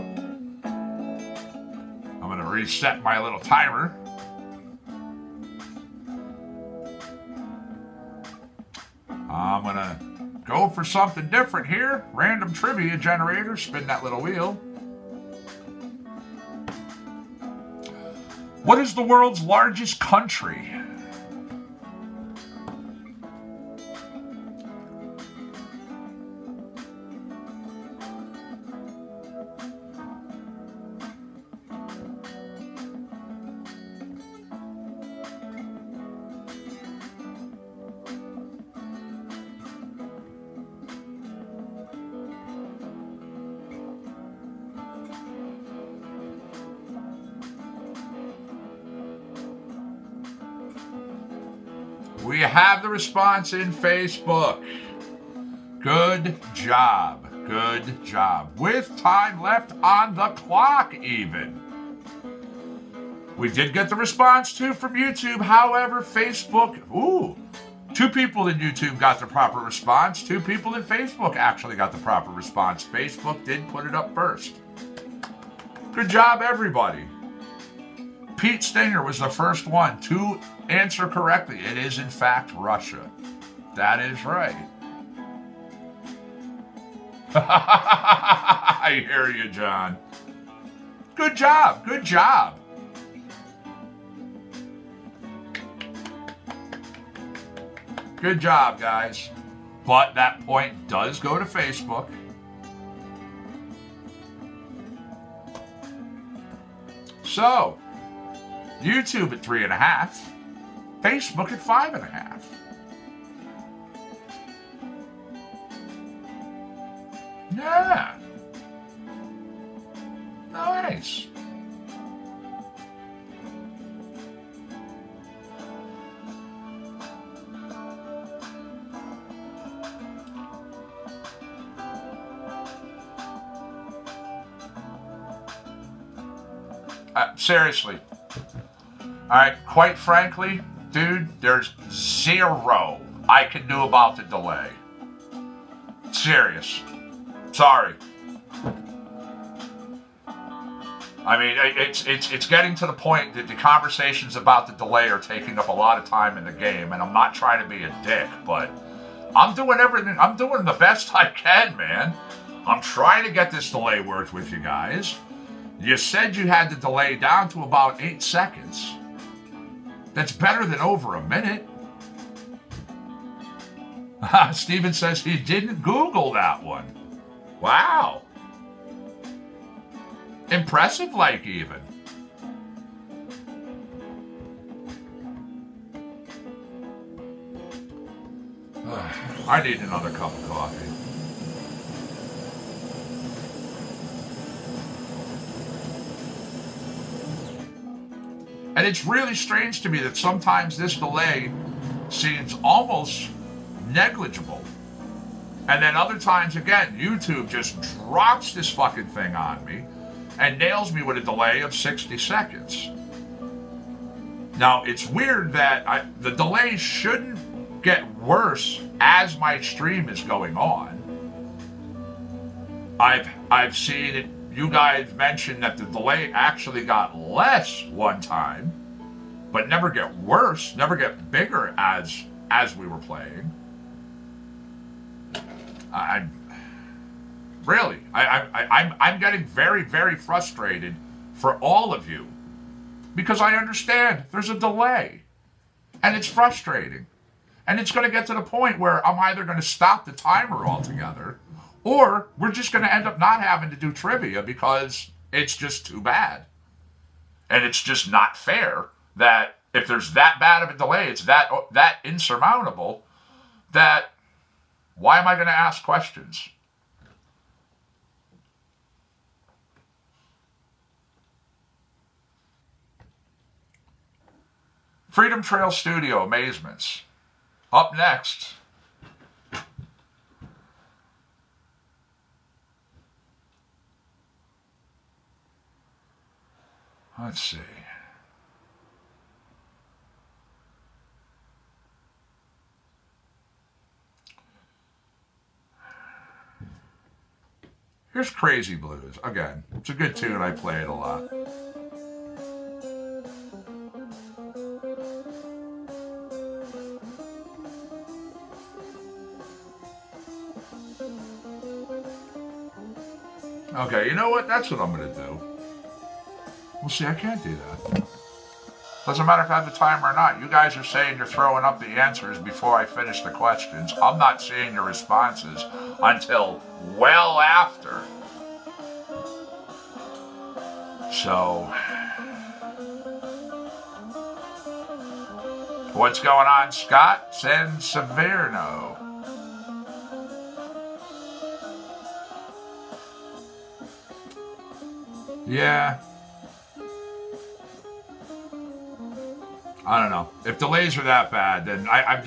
I'm going to reset my little timer. I'm going to go for something different here. Random trivia generator. Spin that little wheel. What is the world's largest country? We have the response in Facebook. Good job. Good job. With time left on the clock, even. We did get the response, too, from YouTube. However, Facebook... Ooh. 2 people in YouTube got the proper response. 2 people in Facebook actually got the proper response. Facebook did put it up first. Good job, everybody. Pete Stinger was the first one to answer correctly. It is, in fact, Russia. That is right. I hear you, John. Good job. Good job. Good job, guys. But that point does go to Facebook. So, YouTube at 3.5, Facebook at 5.5. Yeah. Nice. Seriously. Alright, quite frankly, dude, there's 0 I can do about the delay. Serious. Sorry. I mean, it's getting to the point that the conversations about the delay are taking up a lot of time in the game, and I'm not trying to be a dick, but I'm doing everything. I'm doing the best I can, man. I'm trying to get this delay worked with you guys. You said you had the delay down to about 8 seconds. That's better than over a minute. Steven says he didn't Google that one. Wow. Impressive, like, even. I need another cup of coffee. And it's really strange to me that sometimes this delay seems almost negligible. And then other times, again, YouTube just drops this fucking thing on me and nails me with a delay of 60 seconds. Now, it's weird that the delay shouldn't get worse as my stream is going on. I've seen it. You guys mentioned that the delay actually got less one time, but never get worse, never get bigger as we were playing. Really. I'm getting very, very frustrated for all of you because I understand there's a delay and it's frustrating. And it's going to get to the point where I'm either going to stop the timer altogether or we're just going to end up not having to do trivia because it's just too bad. And it's just not fair that if there's that bad of a delay, it's that insurmountable, that why am I going to ask questions? Freedom Trail Studio Amazements. Up next, let's see. Here's Crazy Blues. Again, it's a good tune. I play it a lot. Okay, you know what? That's what I'm going to do. Well, see, I can't do that. Doesn't matter if I have the timer or not. You guys are saying you're throwing up the answers before I finish the questions. I'm not seeing your responses until well after. So, what's going on, Scott? San Severno. Yeah. I don't know. If delays are that bad, then I'm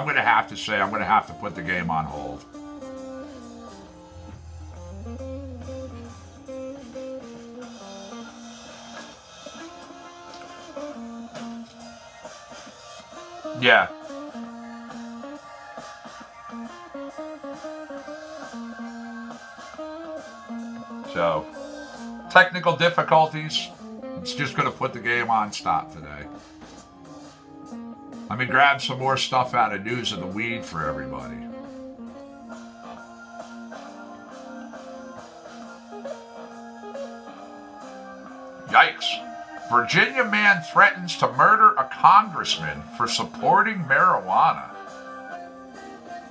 going to have to say I'm going to have to put the game on hold. Yeah. So, technical difficulties. It's just going to put the game on stop today. Let me grab some more stuff out of News of the Weed for everybody. Yikes. Virginia man threatens to murder a congressman for supporting marijuana.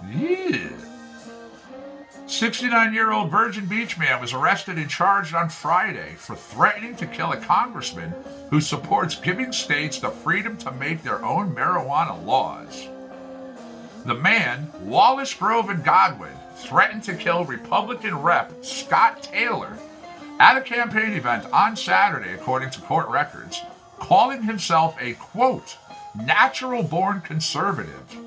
Yeah. 69-year-old Virgin Beach man was arrested and charged on Friday for threatening to kill a congressman who supports giving states the freedom to make their own marijuana laws. The man, Wallace Grove and Godwin, threatened to kill Republican Rep. Scott Taylor at a campaign event on Saturday, according to court records, calling himself a, quote, natural-born conservative.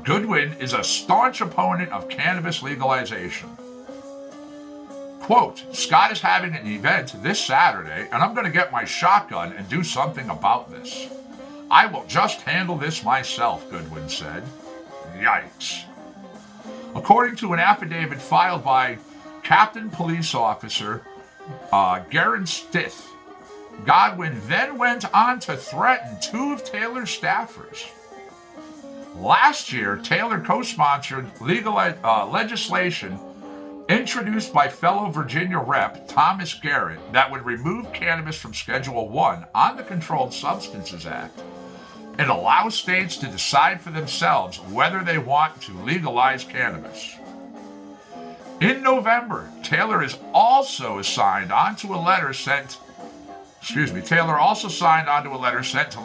Goodwin is a staunch opponent of cannabis legalization. Quote, Scott is having an event this Saturday, and I'm going to get my shotgun and do something about this. I will just handle this myself, Goodwin said. Yikes. According to an affidavit filed by Captain Police Officer Garen Stith, Godwin then went on to threaten two of Taylor's staffers. Last year, Taylor co-sponsored legal legislation introduced by fellow Virginia Rep. Thomas Garrett that would remove cannabis from Schedule 1 on the Controlled Substances Act and allow states to decide for themselves whether they want to legalize cannabis. In November, Taylor also signed onto a letter sent to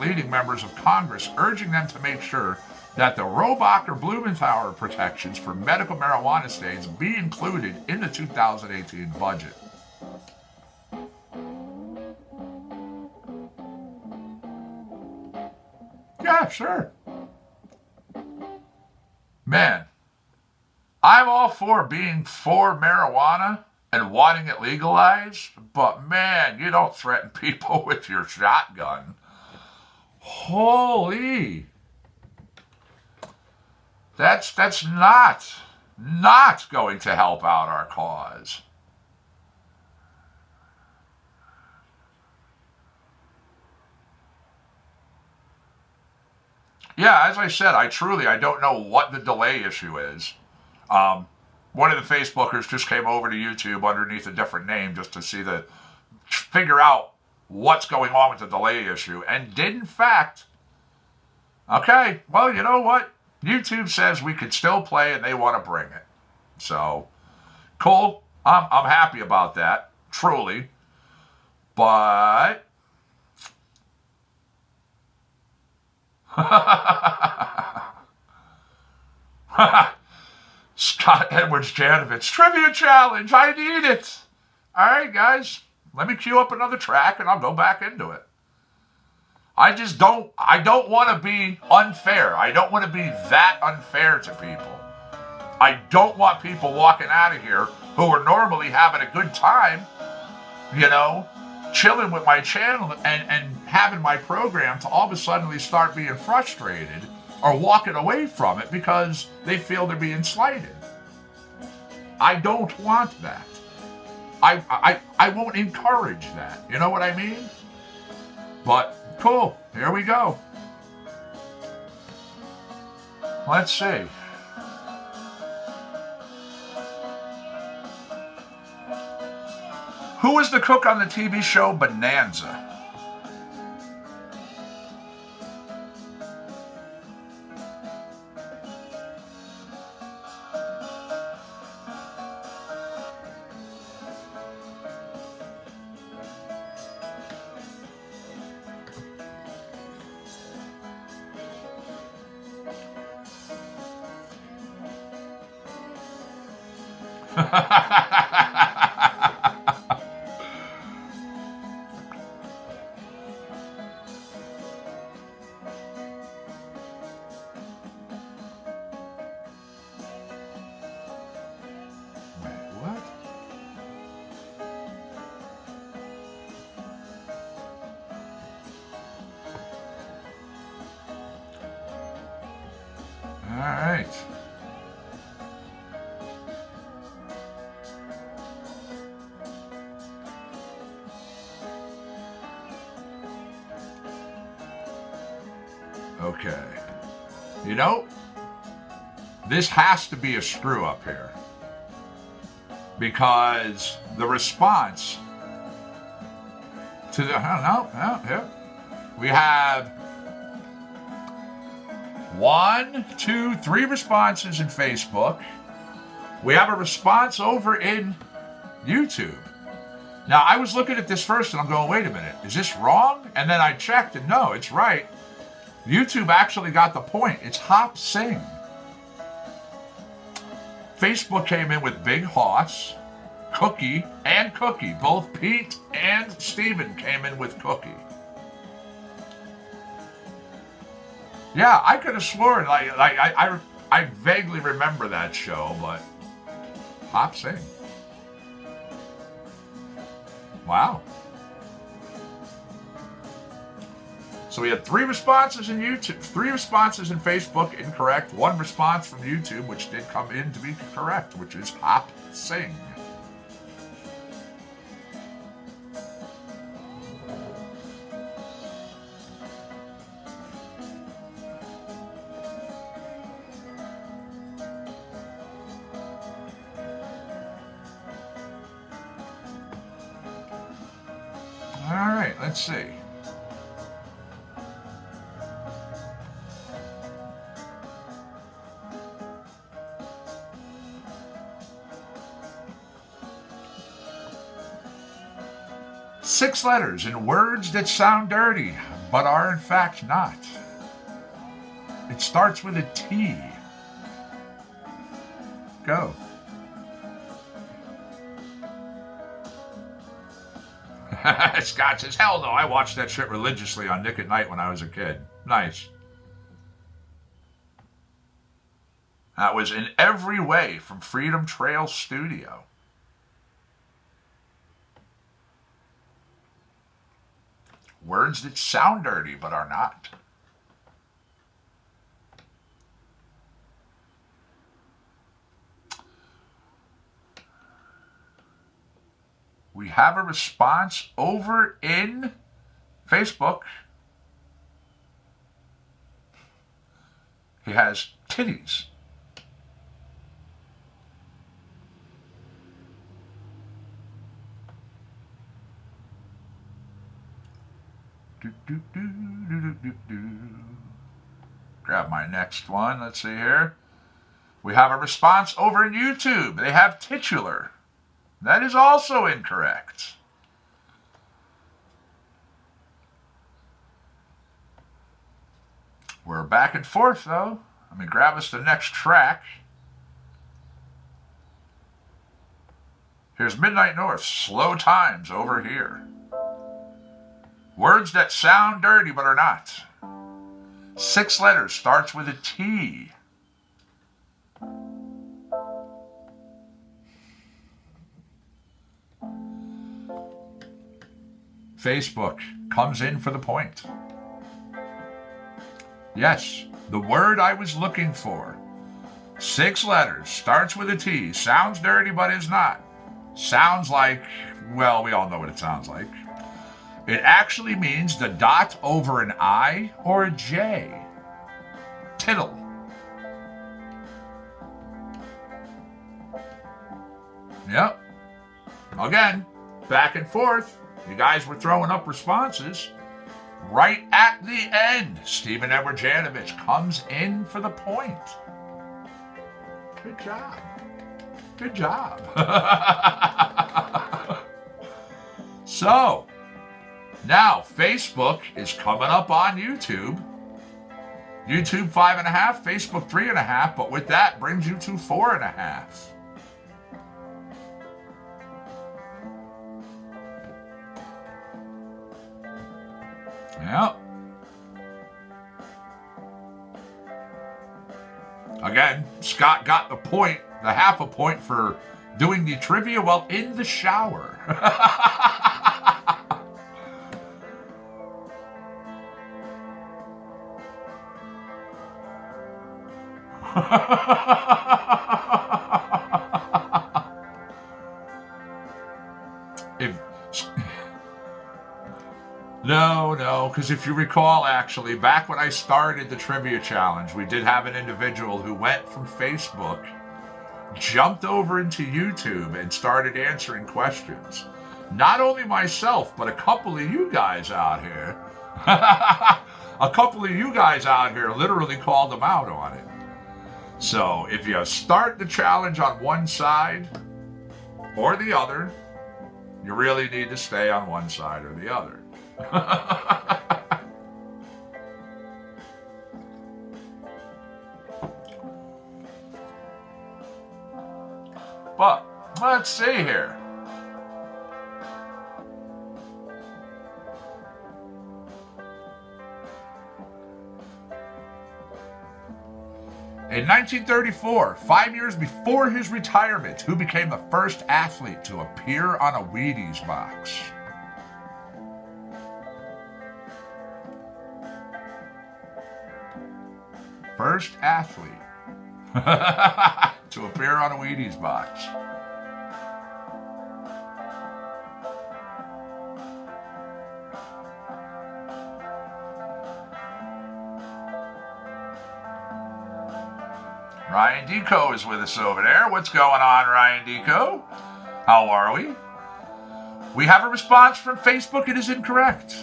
leading members of Congress urging them to make sure that the Rohrabacher-Blumenthal protections for medical marijuana states be included in the 2018 budget. Yeah, sure. Man, I'm all for being for marijuana and wanting it legalized, but man, you don't threaten people with your shotgun. Holy... That's not going to help out our cause. Yeah, as I said, I don't know what the delay issue is. one of the Facebookers just came over to YouTube underneath a different name just to figure out what's going on with the delay issue, and did in fact. Okay, well, you know what? YouTube says we could still play and they want to bring it. So, cool. I'm happy about that, truly. But Scott Edwards Janovich, Trivia Challenge, I need it. All right, guys, let me cue up another track and I'll go back into it. I don't want to be unfair. I don't want to be that unfair to people. I don't want people walking out of here who are normally having a good time, you know, chilling with my channel and having my program to all of a sudden start being frustrated or walking away from it because they feel they're being slighted. I don't want that. I won't encourage that. You know what I mean? But cool, here we go. Let's see. Who was the cook on the TV show Bonanza? Okay. You know, this has to be a screw up here. Because the response to the, we have 1, 2, 3 responses in Facebook. We have a response over in YouTube. Now, I was looking at this first and I'm going, wait a minute, is this wrong? And then I checked and no, it's right. YouTube actually got the point. It's Hop Sing. Facebook came in with Big Hoss, Cookie, and Cookie. Both Pete and Steven came in with Cookie. Yeah, I could have sworn, I vaguely remember that show, but Hop Sing. Wow. So we had 3 responses in YouTube, 3 responses in Facebook incorrect, 1 response from YouTube, which did come in to be correct, which is Hop Sing. All right, let's see. Six letters in words that sound dirty, but are in fact not. It starts with a T. Go. Scott says, hell no, I watched that shit religiously on Nick at Night when I was a kid. Nice. That was In Every Way from Freedom Trail Studio. Words that sound dirty but are not. We have a response over in Facebook. He has titties. Grab my next one. Let's see here. We have a response over in YouTube. They have titular. That is also incorrect. We're back and forth, though. Let me grab us the next track. Here's Midnight North, Slow Times over here. Words that sound dirty but are not. 6 letters, starts with a T. Facebook comes in for the point. Yes, the word I was looking for. 6 letters, starts with a T, sounds dirty but is not. Sounds like, well, we all know what it sounds like. It actually means the dot over an I or a J. Tittle. Yep. Again, back and forth. You guys were throwing up responses. Right at the end, Stephen Edward Janovich comes in for the point. Good job. Good job. So, now Facebook is coming up on YouTube. YouTube 5.5, Facebook 3.5, but with that brings you to 4.5. Yep. Again, Scott got the point, the half a point for doing the trivia while in the shower. No, because if you recall, actually, back when I started the trivia challenge, we did have an individual who went from Facebook, jumped over into YouTube, and started answering questions. Not only myself, but a couple of you guys out here. A couple of you guys out here literally called them out on it. So if you start the challenge on one side or the other, you really need to stay on one side or the other. But let's see here. In 1934, 5 years before his retirement, who became the first athlete to appear on a Wheaties box? First athlete to appear on a Wheaties box. Ryan Deco is with us over there. What's going on, Ryan Deco? How are we? We have a response from Facebook. It is incorrect.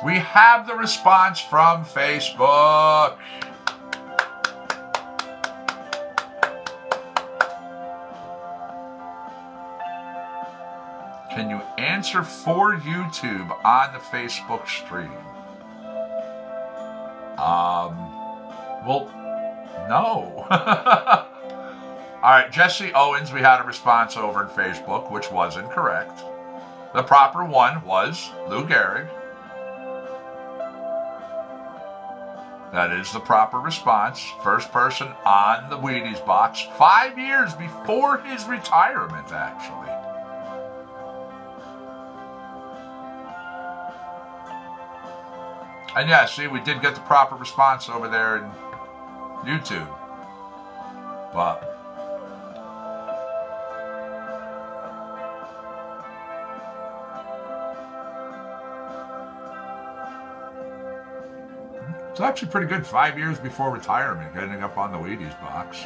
We have the response from Facebook. Can you answer for YouTube on the Facebook stream? Well, no. All right, Jesse Owens, we had a response over in Facebook, which was incorrect. The proper one was Lou Gehrig. That is the proper response. First person on the Wheaties box, 5 years before his retirement, actually. And yeah, see, we did get the proper response over there in YouTube. But it's actually pretty good, 5 years before retirement, getting up on the Wheaties box.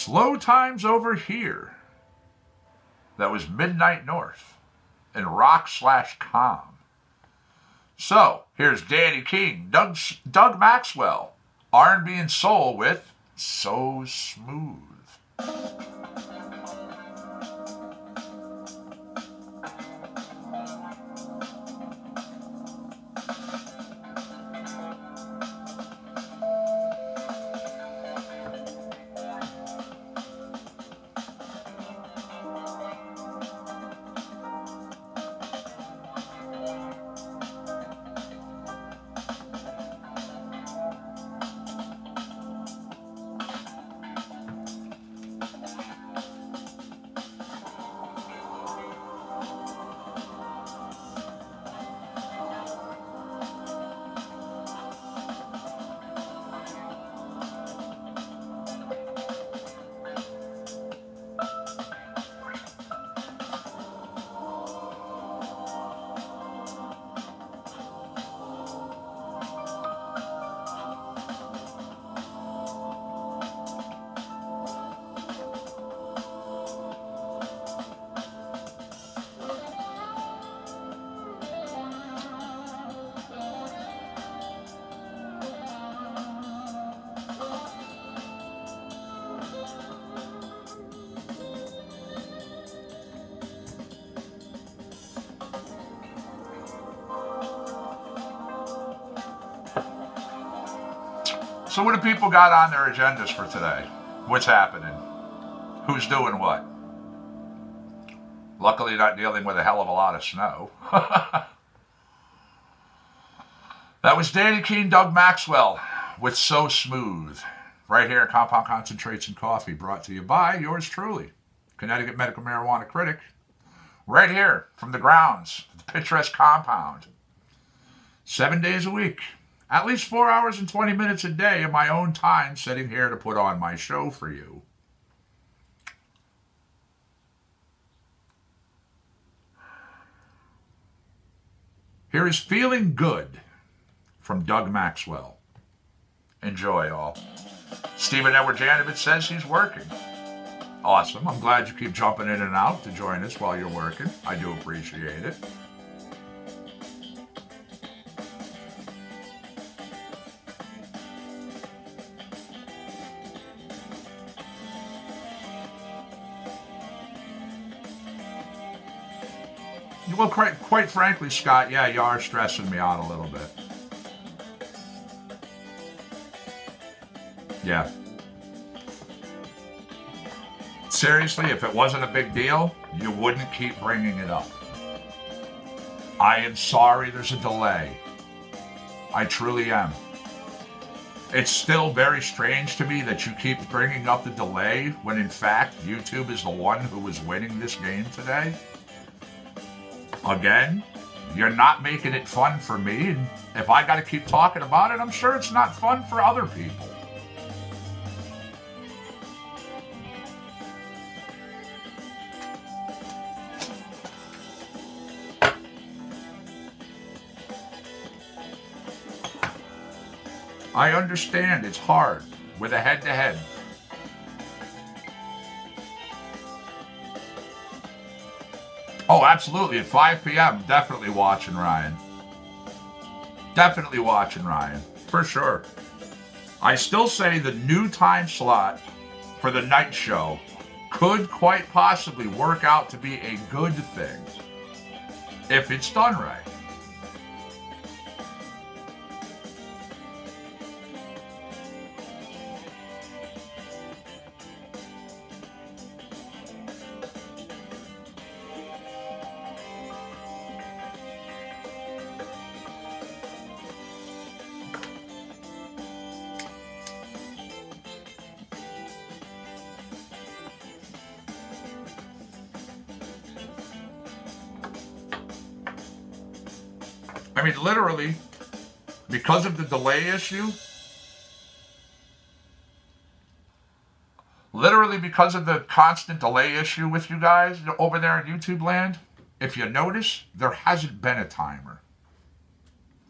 slow times over here. That was Midnight North and Rock/Calm. So, here's Danny King, Doug Maxwell, R&B and Soul with So Smooth. So what do people got on their agendas for today? What's happening? Who's doing what? Luckily not dealing with a hell of a lot of snow. That was Danny King, Doug Maxwell with So Smooth. Right here at Compound Concentrates and Coffee, brought to you by yours truly, Connecticut Medical Marijuana Critic. Right here from the grounds of the picturesque compound. 7 days a week. At least 4 hours and 20 minutes a day of my own time sitting here to put on my show for you. Here is Feeling Good from Doug Maxwell. Enjoy, all. Stephen Edward Janovich says he's working. Awesome. I'm glad you keep jumping in and out to join us while you're working. I do appreciate it. Well, quite frankly, Scott, yeah, you are stressing me out a little bit. Yeah. Seriously, if it wasn't a big deal, you wouldn't keep bringing it up. I am sorry there's a delay. I truly am. It's still very strange to me that you keep bringing up the delay when, in fact, YouTube is the one who was winning this game today. Again, you're not making it fun for me, and if I got to keep talking about it, I'm sure it's not fun for other people. I understand it's hard with a head-to-head. Oh, absolutely. At 5 p.m., definitely watching Ryan. Definitely watching Ryan. For sure. I still say the new time slot for the night show could quite possibly work out to be a good thing if it's done right. I mean, literally, because of the delay issue, literally because of the constant delay issue with you guys over there in YouTube land, if you notice, there hasn't been a timer.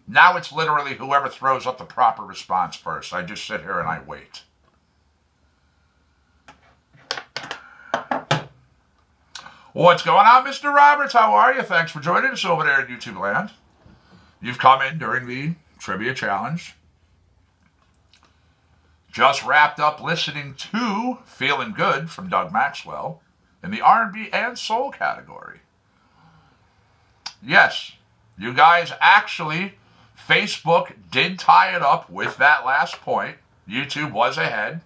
Now it's literally whoever throws up the proper response first. I just sit here and I wait. What's going on, Mr. Roberts? How are you? Thanks for joining us over there in YouTube land. You've come in during the Trivia Challenge. Just wrapped up listening to Feeling Good from Doug Maxwell in the R&B and soul category. Yes, you guys actually, Facebook did tie it up with that last point. YouTube was ahead.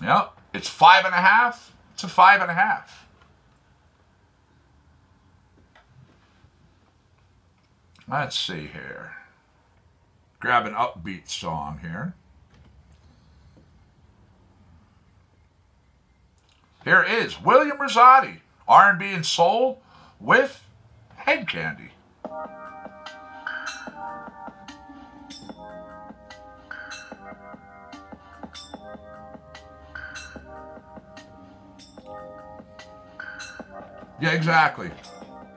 Yep, it's 5.5 to 5.5. Let's see here. Grab an upbeat song here. Here is William Rosati, R&B and soul with Head Candy. Yeah, exactly.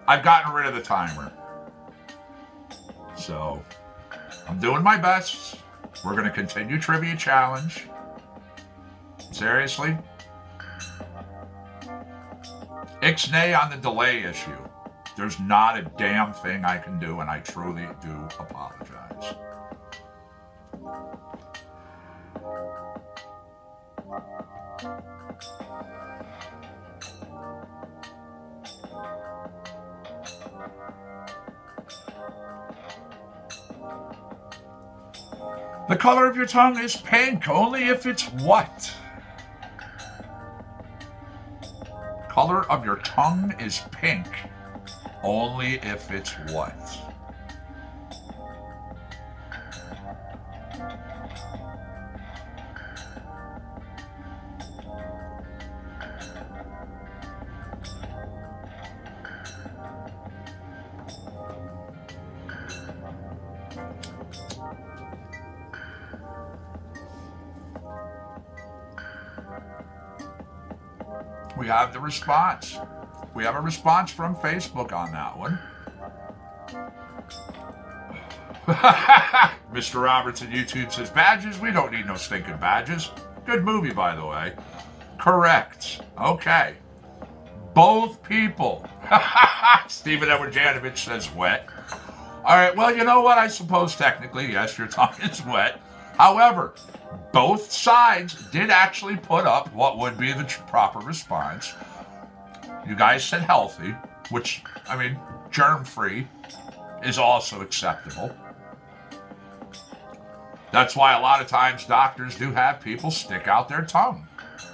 I've gotten rid of the timer. So, I'm doing my best. We're going to continue Trivia Challenge. Seriously? Ixnay on the delay issue. There's not a damn thing I can do, and I truly do apologize. The color of your tongue is pink, only if it's what? Color of your tongue is pink, only if it's what? We have the response. We have a response from Facebook on that one. Mr. Robertson YouTube says, badges? We don't need no stinking badges. Good movie, by the way. Correct. Okay. Both people. Stephen Edward Janovich says wet. All right, well, you know what? I suppose technically, yes, your tongue is wet. However, both sides did actually put up what would be the proper response. You guys said healthy, which, I mean, germ-free is also acceptable. That's why a lot of times doctors do have people stick out their tongue,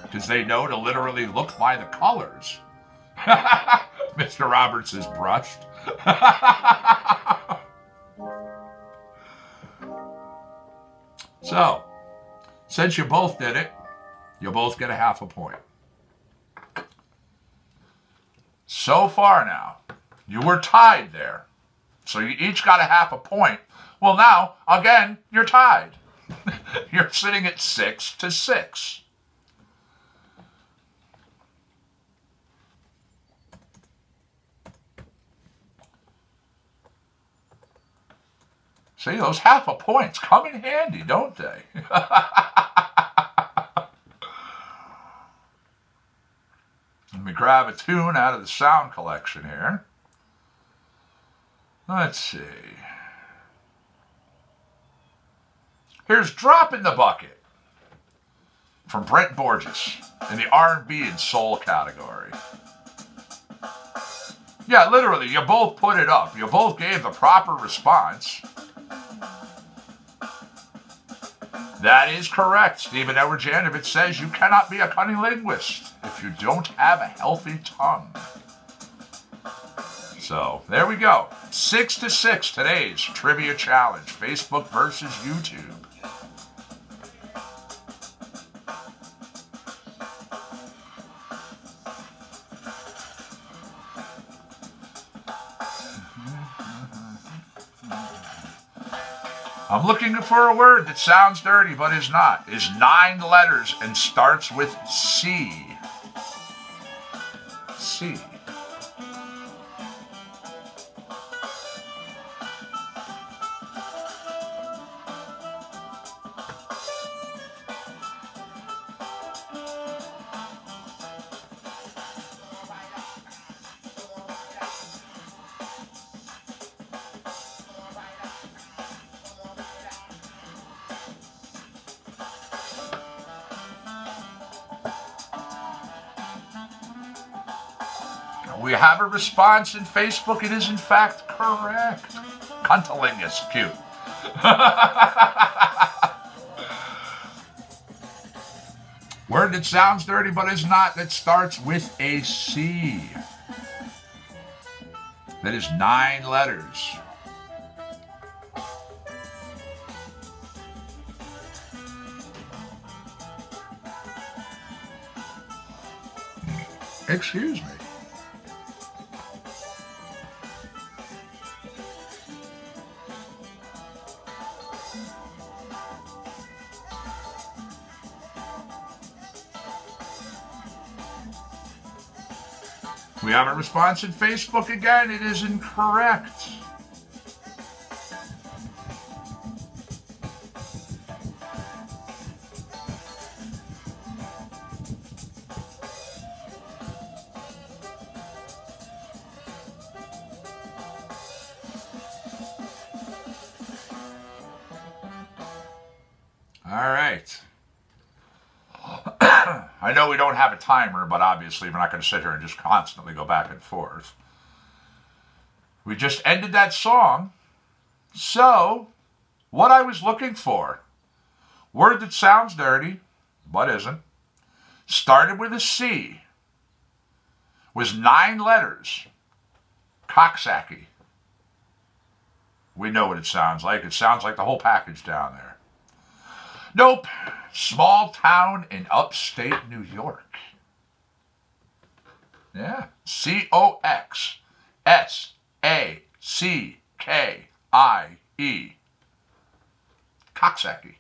because they know to literally look by the colors. Mr. Roberts is brushed. So, since you both did it, you both get a half a point. So far now, you were tied there. So you each got a half a point. Well, now, again, you're tied. You're sitting at 6-6. See, those half a points come in handy, don't they? Let me grab a tune out of the sound collection here. Let's see. Here's Drop in the Bucket from Brent Borges in the R&B and soul category. Yeah, literally, you both put it up. You both gave the proper response. That is correct. Stephen Edward Janovich says you cannot be a cunning linguist if you don't have a healthy tongue. So, there we go. 6-6, today's Trivia Challenge. Facebook versus YouTube. I'm looking for a word that sounds dirty but is not. Is 9 letters and starts with C. C. We have a response in Facebook. It is, in fact, correct. Cuntilingus. Cute. Word that sounds dirty but is not, that starts with a C. That is 9 letters. Excuse me. We have a response in Facebook again. It is incorrect. All right. I know we don't have a timer, but obviously we're not going to sit here and just constantly go back and forth. We just ended that song. So, what I was looking for, word that sounds dirty, but isn't, started with a C, was 9 letters, Coxsackie. We know what it sounds like. It sounds like the whole package down there. Nope. Small town in upstate New York. Yeah. Coxsackie. Coxsackie.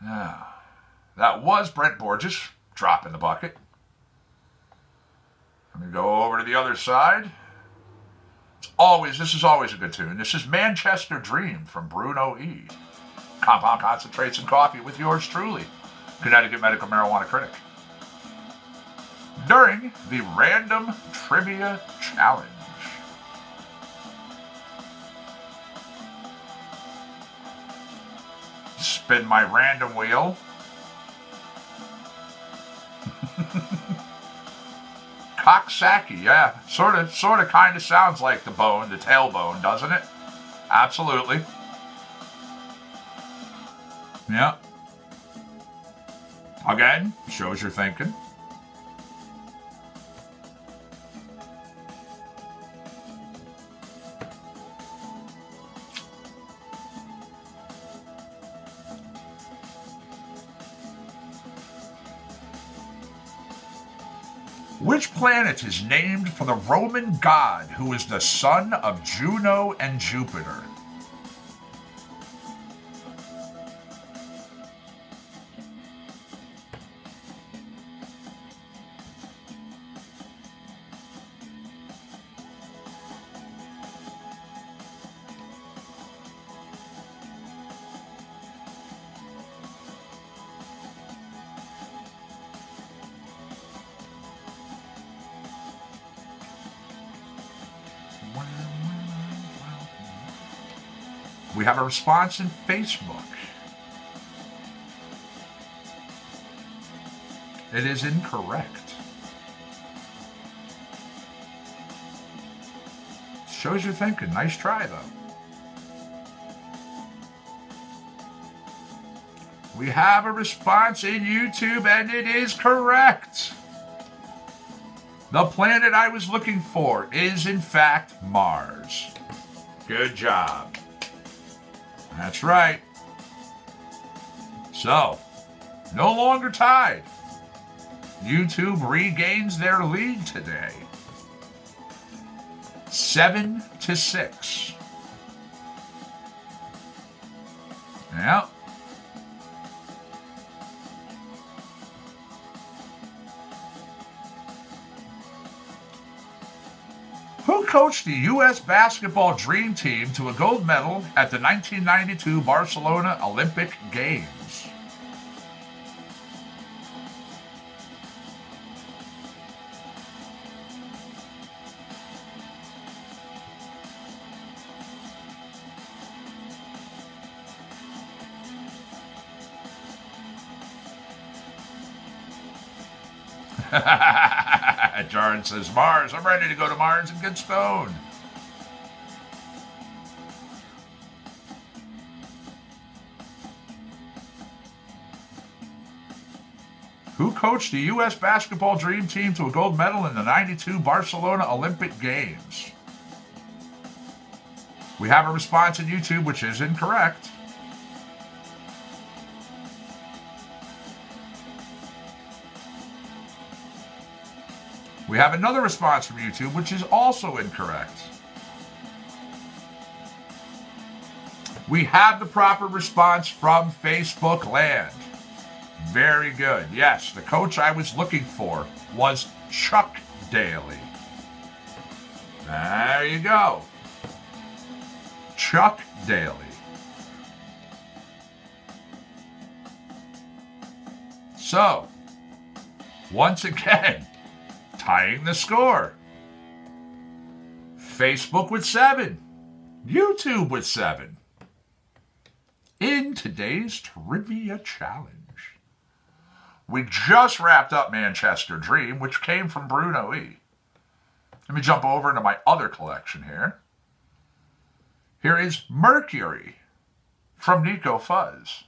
Now, that was Brent Borges, drop in the bucket. Let me go over to the other side. This is always a good tune. This is Manchester Dream from Bruno E. Compound Concentrates and Coffee with yours truly, Connecticut Medical Marijuana Critic. During the Random Trivia Challenge. Spin my random wheel. Coxsackie, yeah. Sort of, kind of sounds like the bone, the tailbone, doesn't it? Absolutely. Yeah. Again, shows you're thinking. Which planet is named for the Roman god who is the son of Juno and Jupiter? We have a response in Facebook. It is incorrect. Shows you're thinking. Nice try, though. We have a response in YouTube, and it is correct. The planet I was looking for is, in fact, Mars. Good job. That's right. So, no longer tied. YouTube regains their lead today. 7-6. Yeah. Who coached the U.S. basketball dream team to a gold medal at the 1992 Barcelona Olympic Games? Jared says, Mars, I'm ready to go to Mars and get stoned. Who coached the U.S. basketball dream team to a gold medal in the '92 Barcelona Olympic Games? We have a response on YouTube, which is incorrect. We have another response from YouTube, which is also incorrect. We have the proper response from Facebook Land. Very good. Yes, the coach I was looking for was Chuck Daly. There you go. Chuck Daly. So, once again, tying the score. Facebook with 7. YouTube with 7. In today's trivia challenge. We just wrapped up Manchester Dream, which came from Bruno E. Let me jump over into my other collection here. Here is Mercury from Nico Fuzz.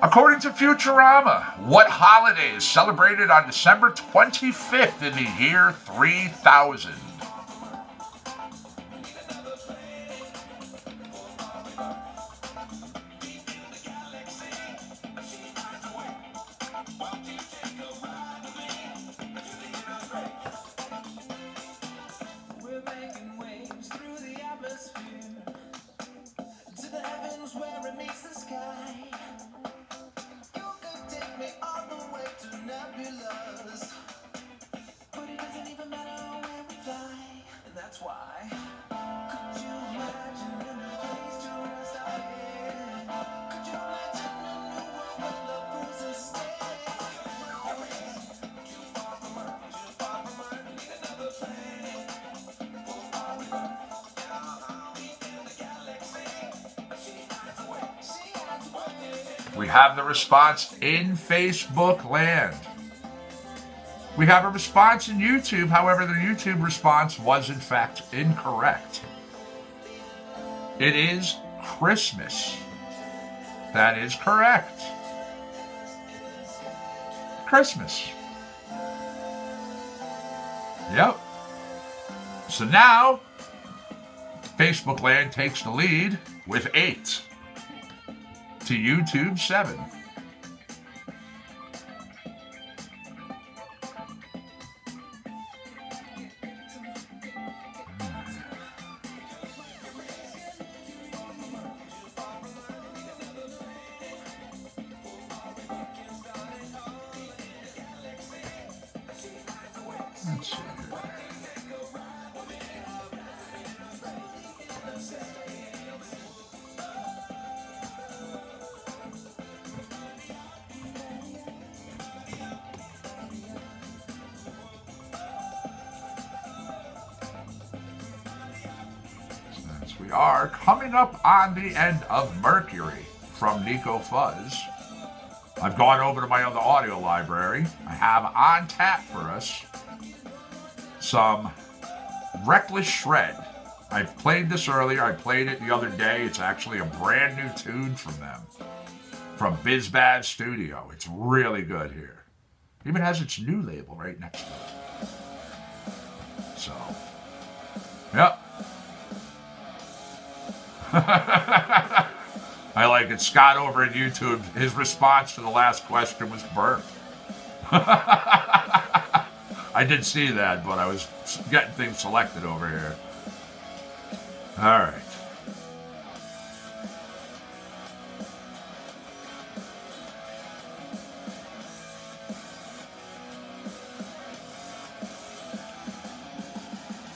According to Futurama, what holiday is celebrated on December 25th in the year 3000? We have the response in Facebook Land. We have a response in YouTube. However, the YouTube response was in fact incorrect. It is Christmas. That is correct. Christmas. Yep. So now, Facebook Land takes the lead with 8 to YouTube 7. Let's see here. Since we are coming up on the end of Mercury from Nico Fuzz, I've gone over to my other audio library. I have on tap for us some Reckless Shred. I've played this earlier. I played it the other day. It's actually a brand new tune from them, from Bizbad Studio. It's really good here. It even has its new label right next to it. So, yep. I like it. Scott over at YouTube, his response to the last question was birth. I did see that, but I was getting things selected over here. All right.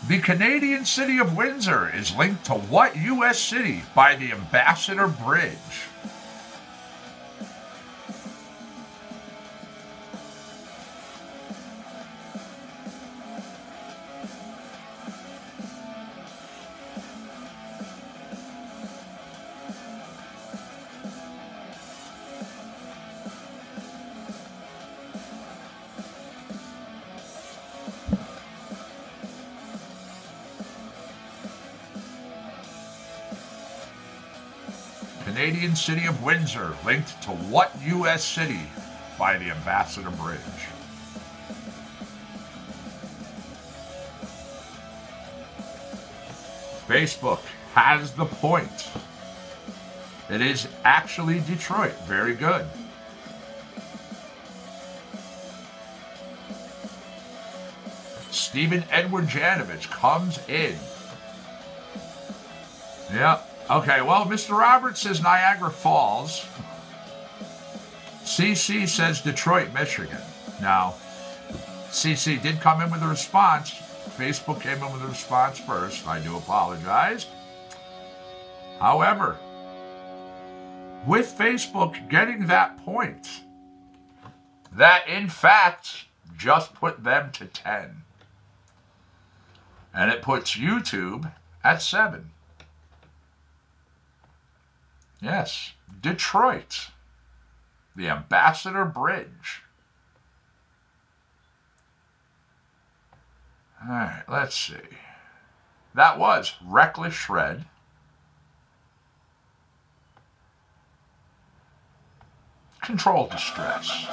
The Canadian city of Windsor is linked to what U.S. city by the Ambassador Bridge? Canadian city of Windsor linked to what U.S. city by the Ambassador Bridge? Facebook has the point. It is actually Detroit. Very good. Stephen Edward Janovich comes in. Yep. Okay, well, Mr. Roberts says Niagara Falls. CC says Detroit, Michigan. Now, CC did come in with a response. Facebook came in with a response first. I do apologize. However, with Facebook getting that point, that in fact just put them to 10. And it puts YouTube at 7. Yes, Detroit, the Ambassador Bridge. All right, let's see. That was Reckless Shred. Controlled Distress.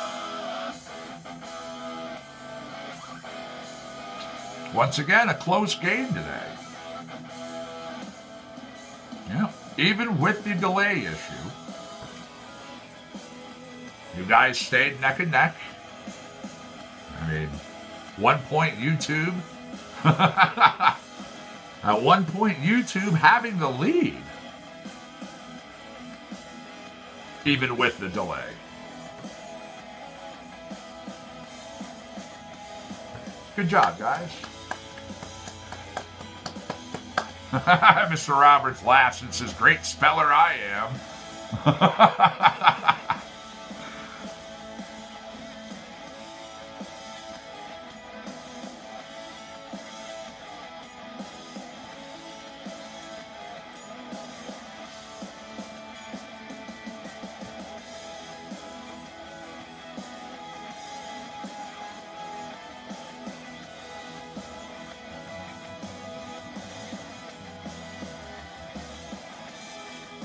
Once again, a close game today. Yeah. Even with the delay issue, you guys stayed neck and neck. I mean, 1 point YouTube. At 1 point, YouTube having the lead. Even with the delay. Good job, guys. Mr. Roberts laughs and says, great speller I am.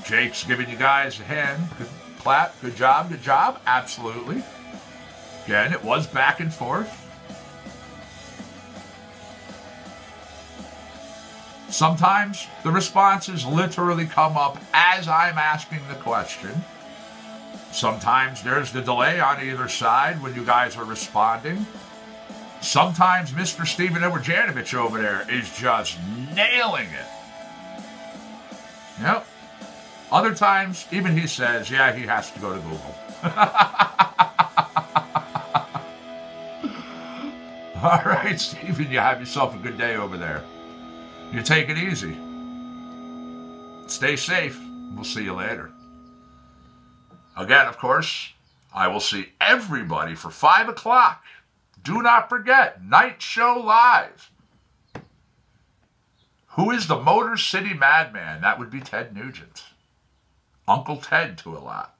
Jake's giving you guys a hand. Good clap. Good job. Good job. Absolutely. Again, it was back and forth. Sometimes the responses literally come up as I'm asking the question. Sometimes there's the delay on either side when you guys are responding. Sometimes Mr. Stephen Edward Janovich over there is just nailing it. Yep. Other times, even he says, yeah, he has to go to Google. All right, Stephen, you have yourself a good day over there. You take it easy. Stay safe. We'll see you later. Again, of course, I will see everybody for 5 o'clock. Do not forget, Night Show Live. Who is the Motor City Madman? That would be Ted Nugent. Uncle Ted to a lot.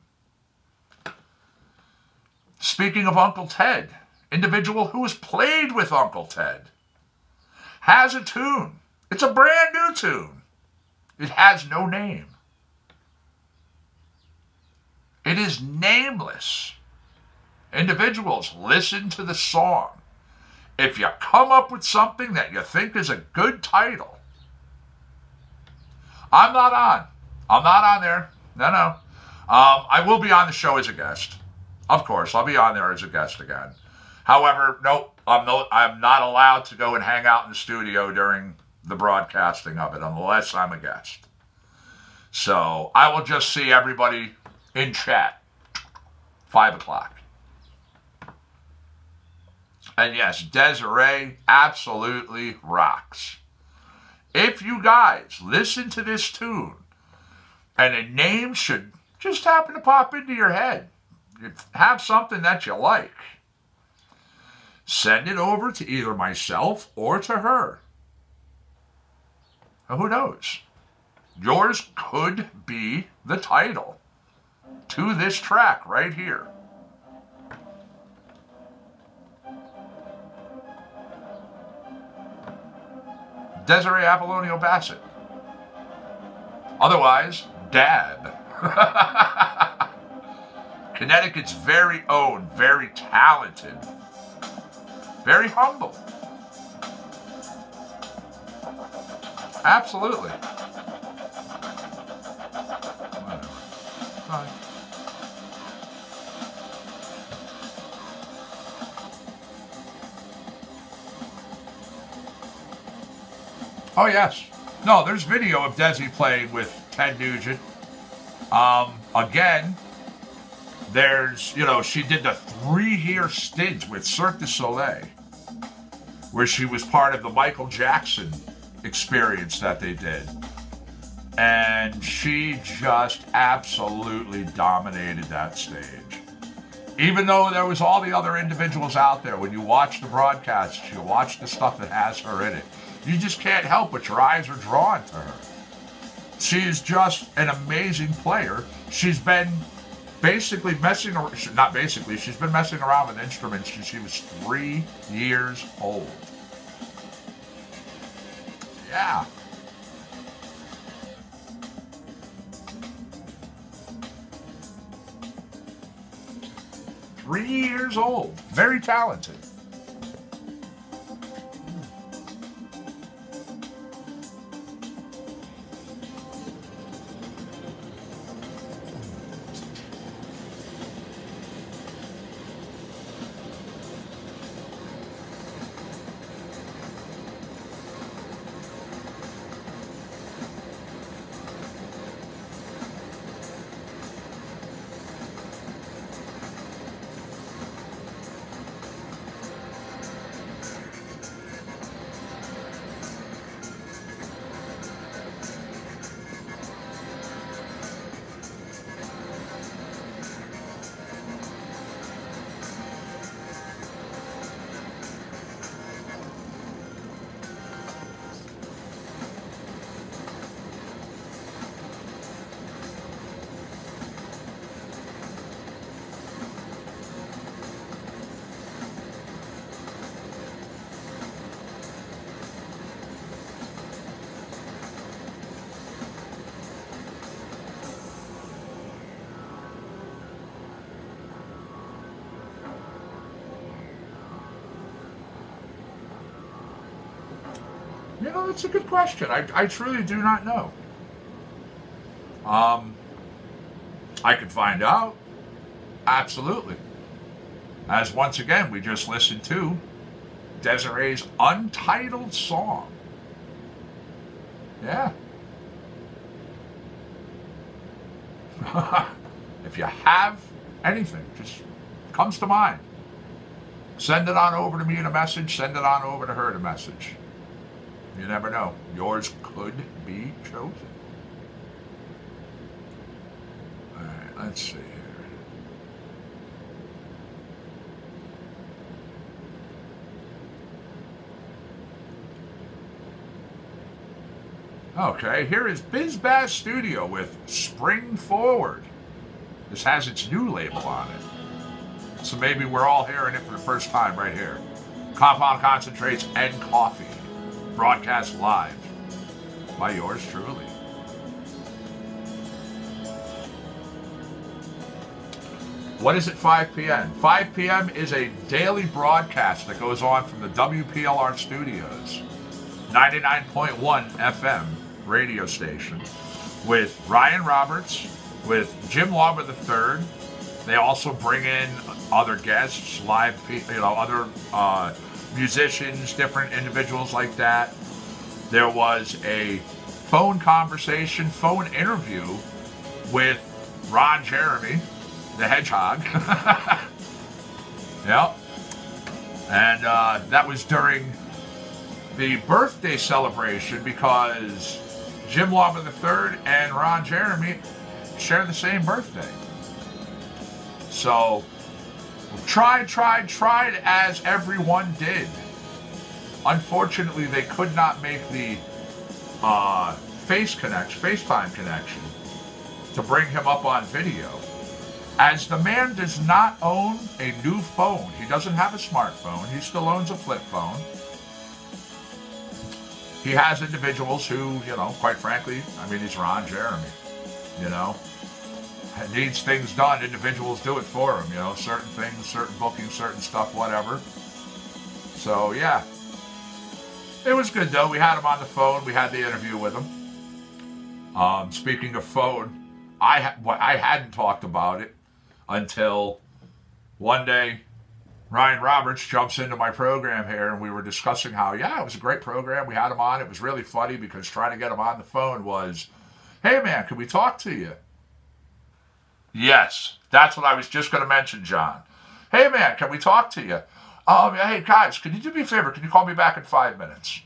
Speaking of Uncle Ted, individual who has played with Uncle Ted has a tune. It's a brand new tune. It has no name. It is nameless. Individuals, listen to the song. If you come up with something that you think is a good title, I'm not on. I'm not on there. No. I will be on the show as a guest. Of course, I'll be on there as a guest again. However, nope, I'm not allowed to go and hang out in the studio during the broadcasting of it unless I'm a guest. So I will just see everybody in chat, 5 o'clock. And yes, Desiree absolutely rocks. If you guys listen to this tune and a name should just happen to pop into your head, you have something that you like, send it over to either myself or to her. Who knows? Yours could be the title to this track right here. Desiree Apollonio Bassett. Otherwise, Dad. Connecticut's very own, very talented, very humble. Absolutely. Whatever. Fine. Oh, yes. No, there's video of Desi playing with Ted Nugent. Again, there's, she did the 3-year stint with Cirque du Soleil, where she was part of the Michael Jackson experience that they did. And she just absolutely dominated that stage. Even though there was all the other individuals out there, when you watch the broadcast, you watch the stuff that has her in it, you just can't help but your eyes are drawn to her. She is just an amazing player. She's been basically she's been messing around with instruments since she was 3 years old. Yeah. Three years old. Very talented. That's a good question. I truly do not know. I could find out. Absolutely. As once again, we just listened to Desiree's untitled song. Yeah. If you have anything, just comes to mind, send it on over to me in a message, send it on over to her in a message. You never know. Yours could be chosen. All right, let's see here. Okay, here is Biz Bass Studio with Spring Forward. This has its new label on it. So maybe we're all hearing it for the first time right here. Compound Concentrates and Coffee. Broadcast live by yours truly. What is it, 5 p.m.? 5 p.m. is a daily broadcast that goes on from the WPLR studios, 99.1 FM radio station, with Ryan Roberts, with Jim Lauber III. They also bring in other guests, live, other musicians, different individuals like that. there was a phone conversation, phone interview with Ron Jeremy, the Hedgehog. Yep. And that was during the birthday celebration because Jim Lawman III and Ron Jeremy share the same birthday. So, tried as everyone did. Unfortunately, they could not make the FaceTime connection to bring him up on video. As the man does not own a new phone, he doesn't have a smartphone, he still owns a flip phone. He has individuals who, you know, quite frankly, I mean, he's Ron Jeremy, you know. Needs things done, individuals do it for him, you know, certain things, certain bookings, certain stuff, whatever. So, yeah. It was good, though. We had him on the phone. We had the interview with him. Speaking of phone, I hadn't talked about it until one day Ryan Roberts jumps into my program here, and we were discussing how, yeah, it was a great program. We had him on. It was really funny because trying to get him on the phone was, hey, man, can we talk to you? Yes, that's what I was just going to mention, John. Hey, man, can we talk to you? Hey, guys, can you do me a favor? Can you call me back in 5 minutes?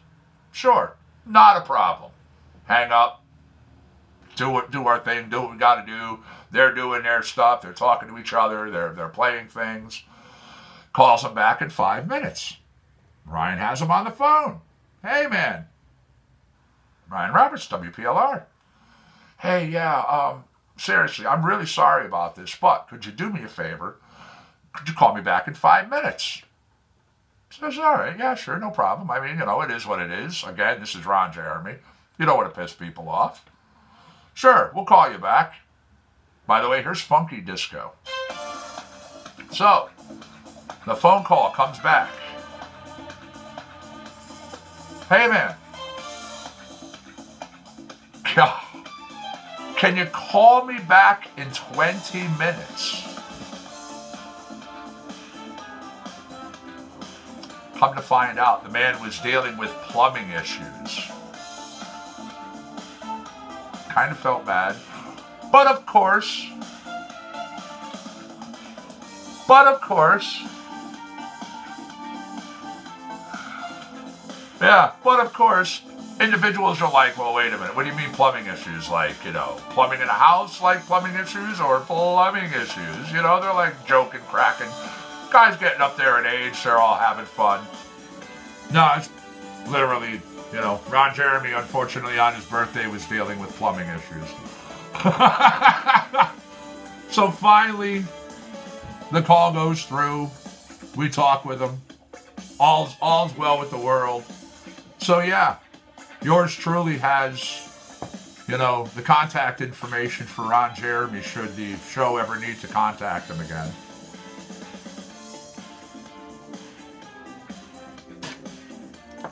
Sure, not a problem. Hang up. Do our thing. Do what we got to do. They're doing their stuff. They're talking to each other. They're playing things. Calls him back in 5 minutes. Ryan has him on the phone. Hey, man. Ryan Roberts, WPLR. Hey, yeah, seriously, I'm really sorry about this, but could you do me a favor? Could you call me back in 5 minutes? Says, all right, yeah, sure, no problem. I mean, you know, it is what it is. Again, this is Ron Jeremy. You don't want to piss people off. Sure, we'll call you back. By the way, here's Funky Disco. So, the phone call comes back. Hey, man. Can you call me back in 20 minutes? Come to find out, the man was dealing with plumbing issues. Kind of felt bad. But of course, individuals are like, well, wait a minute, what do you mean plumbing issues? Like, you know, plumbing in a house like plumbing issues or plumbing issues? You know, they're like joking, cracking. Guys getting up there in age, they're all having fun. No, it's literally, you know, Ron Jeremy, unfortunately, on his birthday was dealing with plumbing issues. So finally, the call goes through. We talk with him. All's well with the world. So yeah, yours truly has, you know, the contact information for Ron Jeremy should the show ever need to contact him again.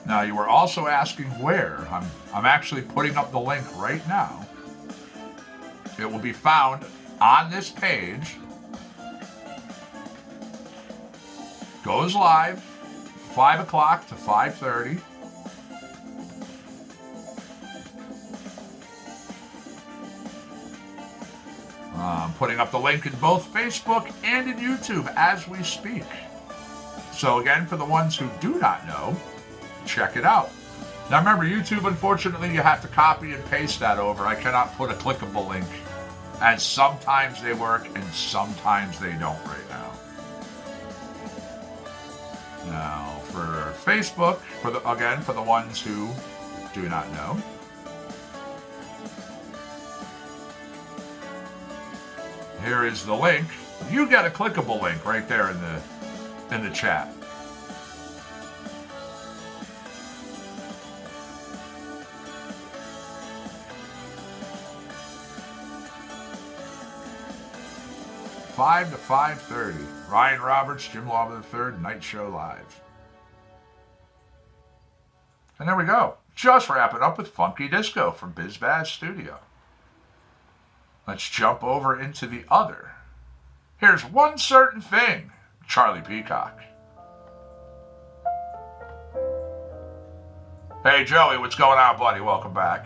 Now, you were also asking where. I'm actually putting up the link right now. It will be found on this page. Goes live 5 o'clock to 5:30. I'm putting up the link in both Facebook and in YouTube as we speak. So again, for the ones who do not know, check it out. Now remember, YouTube, unfortunately, you have to copy and paste that over. I cannot put a clickable link, as sometimes they work and sometimes they don't right now. Now, for Facebook, for the ones who do not know, here is the link. You get a clickable link right there in the chat. (5 to 5:30). Ryan Roberts, Jim Lawman III, Night Show Live. And there we go. Just wrapping up with Funky Disco from BizBaz Studio. Let's jump over into the other. Here's One Certain Thing, Charlie Peacock. Hey, Joey, what's going on, buddy? Welcome back.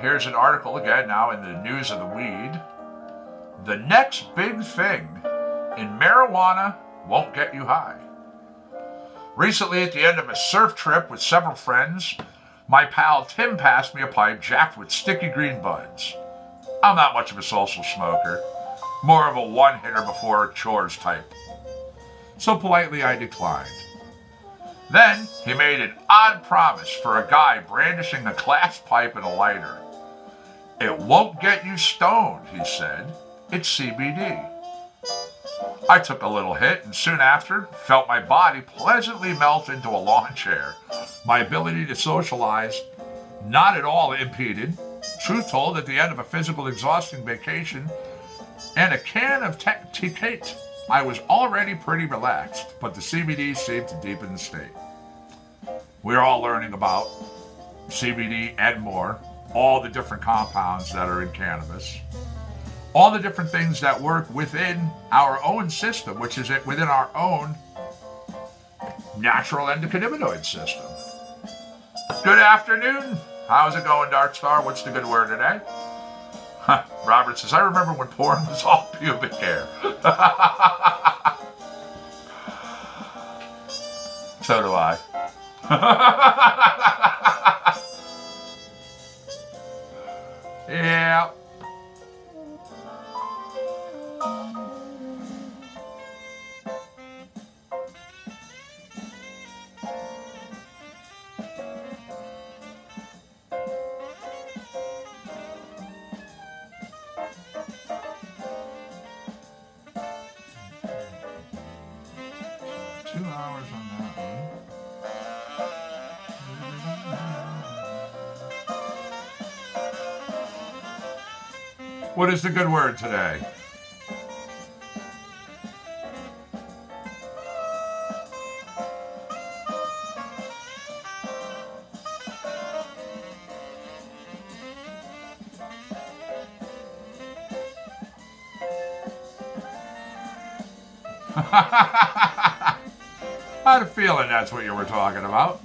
Here's an article again now in the news of the weed. The next big thing in marijuana won't get you high. Recently, at the end of a surf trip with several friends, my pal Tim passed me a pipe jacked with sticky green buds. I'm not much of a social smoker, more of a one-hitter before chores type. So politely I declined. Then he made an odd promise for a guy brandishing a glass pipe and a lighter. It won't get you stoned, he said. It's CBD. I took a little hit and soon after felt my body pleasantly melt into a lawn chair. My ability to socialize not at all impeded. Truth told, at the end of a physical exhausting vacation and a can of Pt.2, I was already pretty relaxed, but the CBD seemed to deepen the state. We're all learning about CBD and more, all the different compounds that are in cannabis, all the different things that work within our own system, which is within our own natural endocannabinoid system. Good afternoon. How's it going, Dark Star? What's the good word today? Robert says, I remember when porn was all pubic hair. So do I. Yeah. What is the good word today? I had a feeling that's what you were talking about.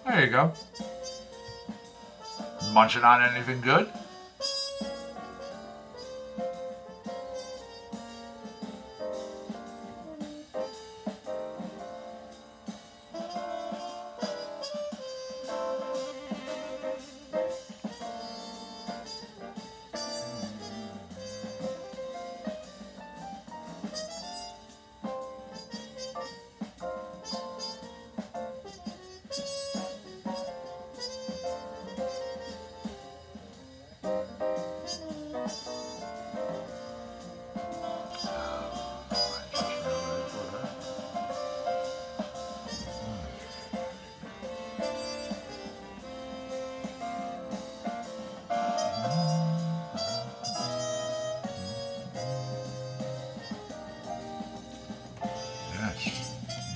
There you go. Munching on anything good?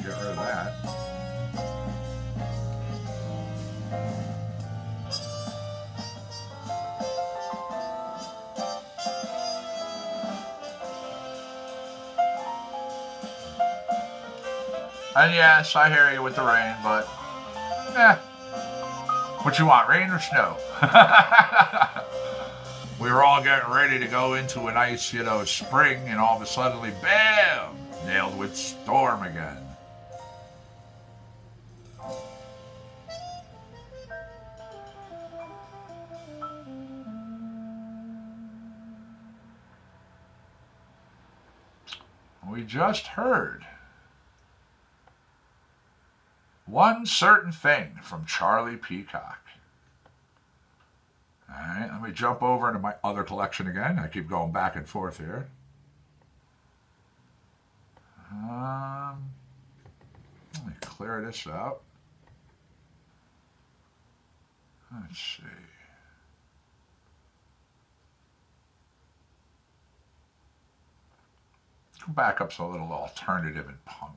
Get rid of that. And yes, I hear you with the rain, but what you want, rain or snow? We were all getting ready to go into a nice, spring, and all of a sudden, bam! Nailed with storm again. We just heard One Certain Thing from Charlie Peacock. All right, let me jump over into my other collection again. I keep going back and forth here. Let me clear this out. Let's see. Backup's a little alternative and punk.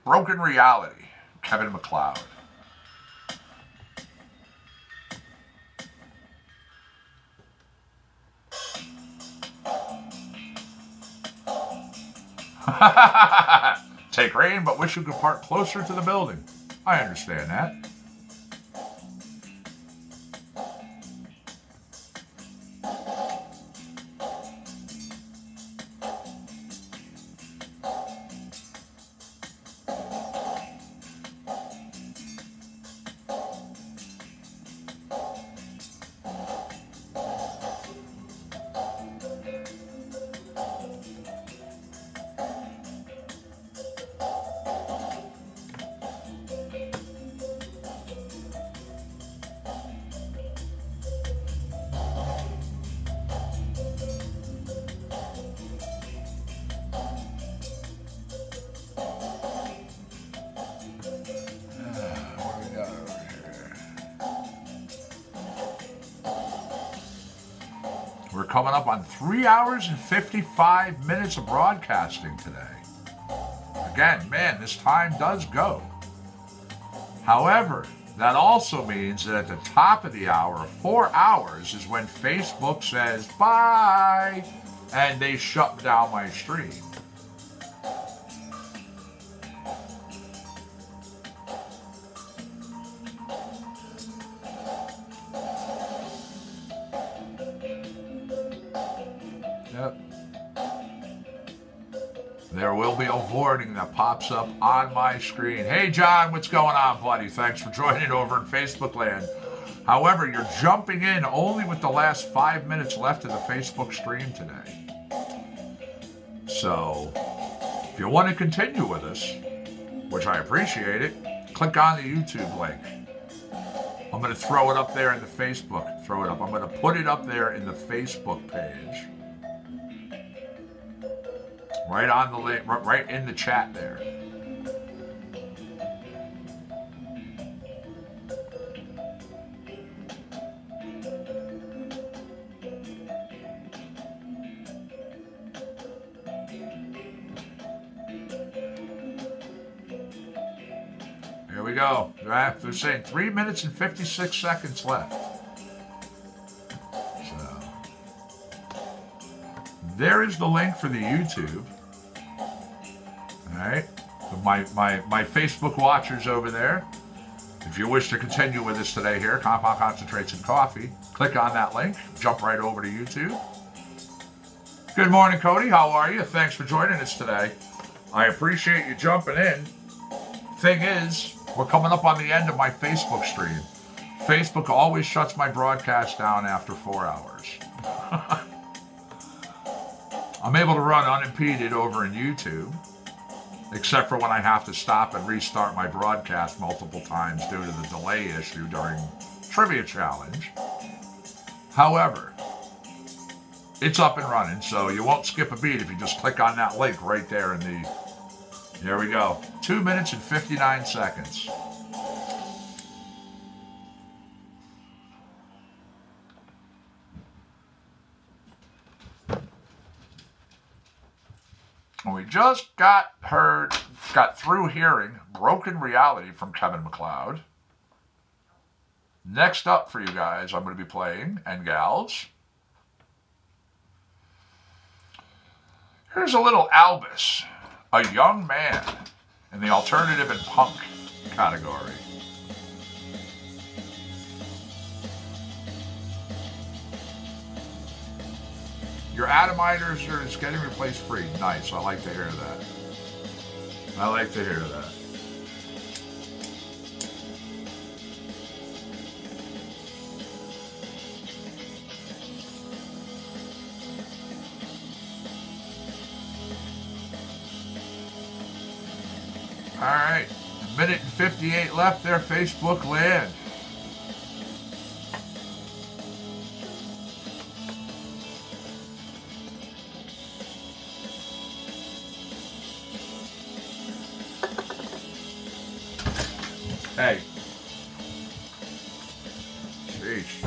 Broken Reality, Kevin MacLeod. Take rain, but wish you could park closer to the building. I understand that. We're coming up on 3 hours and 55 minutes of broadcasting today. Again, man, this time does go. However, that also means that at the top of the hour, 4 hours, is when Facebook says bye, and they shut down my stream. There will be a warning that pops up on my screen. Hey, John, what's going on, buddy? Thanks for joining over in Facebook land. However, you're jumping in only with the last 5 minutes left of the Facebook stream today. So, if you want to continue with us, which I appreciate it, click on the YouTube link. I'm going to throw it up there in the Facebook. I'm going to put it up there in the Facebook page. Right on the link, right in the chat there. Here we go. They're saying 3 minutes and 56 seconds left. So there is the link for the YouTube. All right, my Facebook watchers over there. If you wish to continue with us today here, Compound Concentrates and Coffee, click on that link. Jump right over to YouTube. Good morning, Cody. How are you? Thanks for joining us today. I appreciate you jumping in. Thing is, we're coming up on the end of my Facebook stream. Facebook always shuts my broadcast down after 4 hours. I'm able to run unimpeded over in YouTube, except for when I have to stop and restart my broadcast multiple times due to the delay issue during Trivia Challenge. However, it's up and running, so you won't skip a beat if you just click on that link right there in the... There we go. 2 minutes and 59 seconds. We just got through hearing Broken Reality from Kevin MacLeod. Next up for you guys, I'm going to be playing, and gals, Here's a little Albus, a young man in the alternative and punk category. Your atomizers are just getting replaced free. Nice. I like to hear that. I like to hear that. All right. A minute and 58 left there, Facebook land. Hey. Sheesh.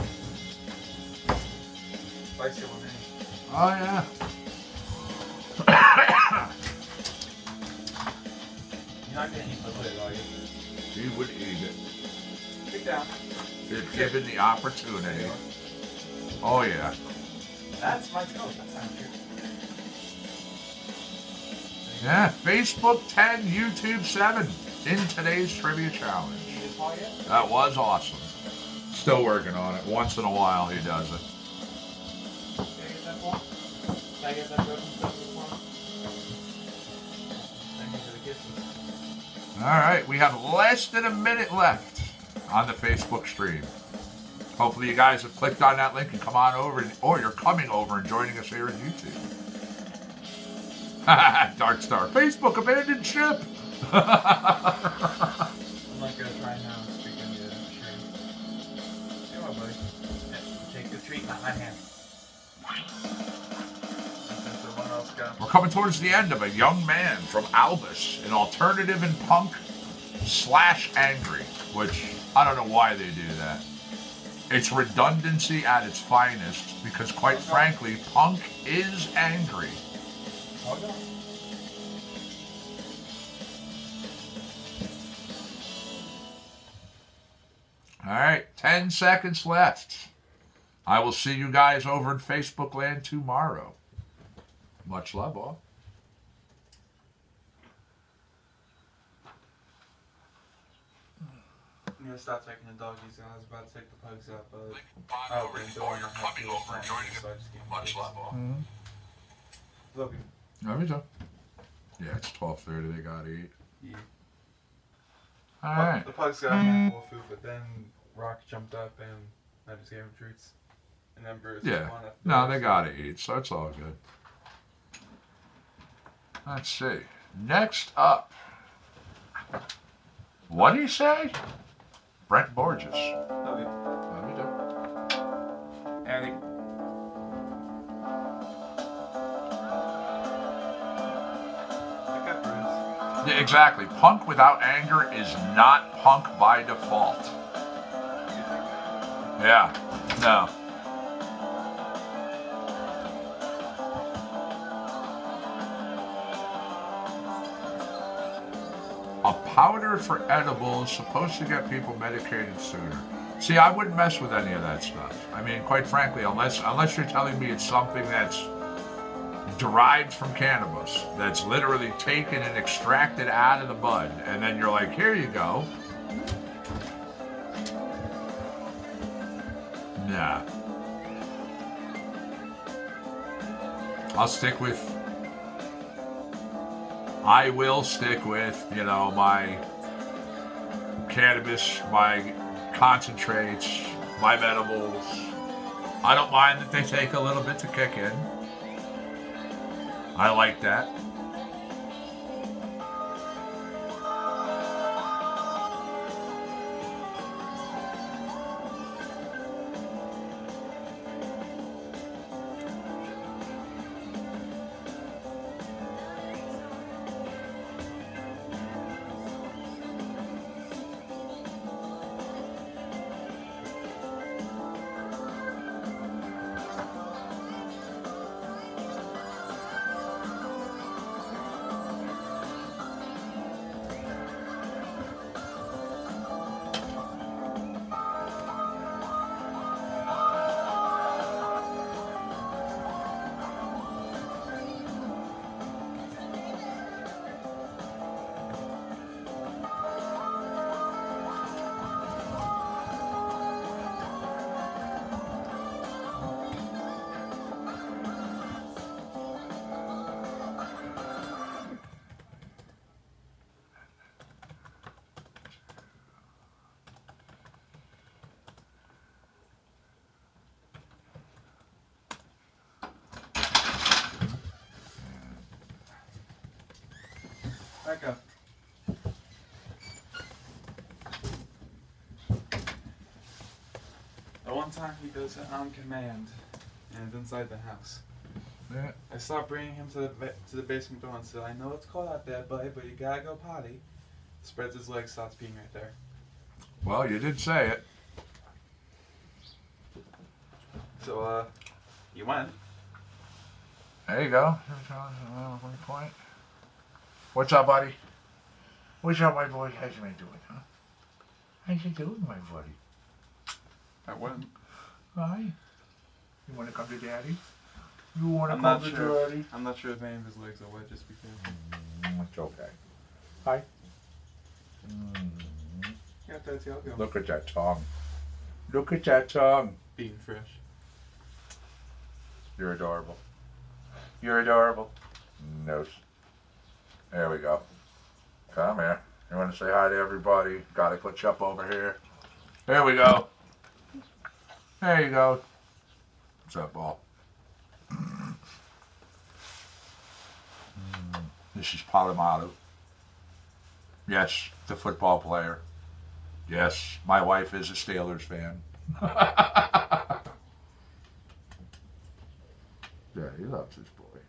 Spicy one, eh? Oh, yeah. You're not gonna eat the lid, are you? He would eat it. Sit down. If given the opportunity. Oh, yeah. That's my toast. That sounds good. Yeah, Facebook 10, YouTube 7 in today's trivia challenge. Did Paul yet? That was awesome. Still working on it. Once in a while he does it. Can I get that Paul? Can I get that broken stuff for him? Thank you for the kisses. All right, we have less than a minute left on the Facebook stream. Hopefully you guys have clicked on that link and come on over, or you're coming over and joining us here on YouTube. Dark Star, Facebook abandoned ship. I'm not gonna try now and speak into the stream. Come on, buddy. Yeah, take the treat, not my hand. Since someone else got. We're coming towards the end of a young man from Albus, an alternative and punk / angry, which I don't know why they do that. It's redundancy at its finest, because quite frankly, punk is angry. Hold on. All right, 10 seconds left. I will see you guys over in Facebook land tomorrow. Much love, all. I'm gonna stop taking the doggies. I was about to take the pugs out, but I opened the door, you're coming over and joining us. Much love, all. Logan. Let me go. Yeah, it's 12:30. They gotta eat. Yeah. All right. The pugs got a handful of food, but then Rock jumped up and I just gave him treats. And then Bruce. Yeah. No, they gotta eat, so it's all good. Let's see. Next up. What do you say? Brent Borges. Love you. Let me do. Allie. Look at Bruce. Yeah, exactly. Punk without anger is not punk by default. Yeah. No. A powder for edible is supposed to get people medicated sooner. See, I wouldn't mess with any of that stuff. I mean, quite frankly, unless you're telling me it's something that's derived from cannabis, that's literally taken and extracted out of the bud, and then you're like, here you go. Nah. I will stick with, you know, my cannabis, my concentrates, my edibles. I don't mind that they take a little bit to kick in. I like that. Back up. The one time he does it on command, and it's inside the house. Yeah. I stopped bringing him to the basement door and said, "I know it's cold out there, buddy, but you gotta go potty." Spreads his legs, starts peeing right there. Well, you did say it. So, you went. There you go. Point. What's up, buddy? What's up, my boy? How's you doing, huh? How's you doing, my buddy? I went. Hi. You want to come to Daddy? You want to I'm come not to sure. Daddy? I'm not sure if any of his legs are wet. Just be careful. It's okay. Hi. Yeah, that's how go. Look at that tongue. Look at that tongue. Being fresh. You're adorable. You're adorable. Nose. There we go. Come here. You want to say hi to everybody? Got to put you up over here. There we go. There you go. What's up, ball? This is Palomado. Yes, the football player. Yes, my wife is a Steelers fan. Yeah, he loves his boy.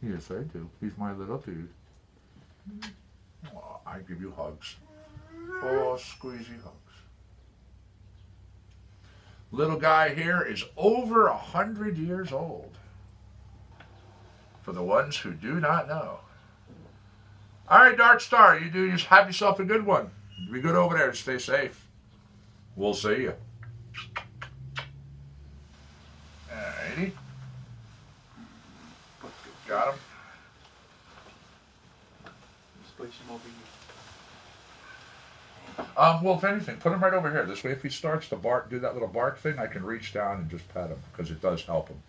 Yes, I do. He's my little dude. Oh, I give you hugs. Oh, squeezy hugs. Little guy here is over 100 years old. For the ones who do not know. All right, Dark Star, you just have yourself a good one. Be good over there. Stay safe. We'll see you. Alrighty. Got him. Just place him over here. Well, if anything, put him right over here. This way, if he starts to bark, do that little bark thing, I can reach down and just pet him, because it does help him.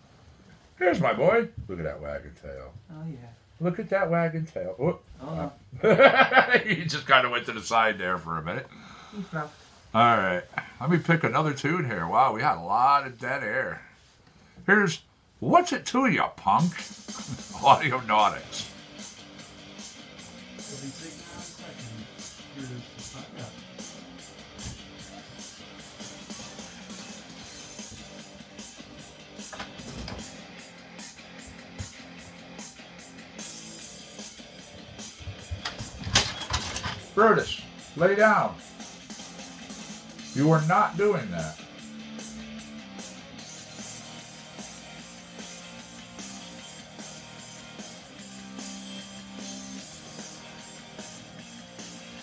Here's my boy. Look at that wagging tail. Oh, yeah. Look at that wagging tail. Whoop. Oh, He just kind of went to the side there for a minute. no. All right. Let me pick another tune here. Wow, we had a lot of dead air. Here's What's It To You, Punk? Audionautics. Brutus, lay down. You are not doing that.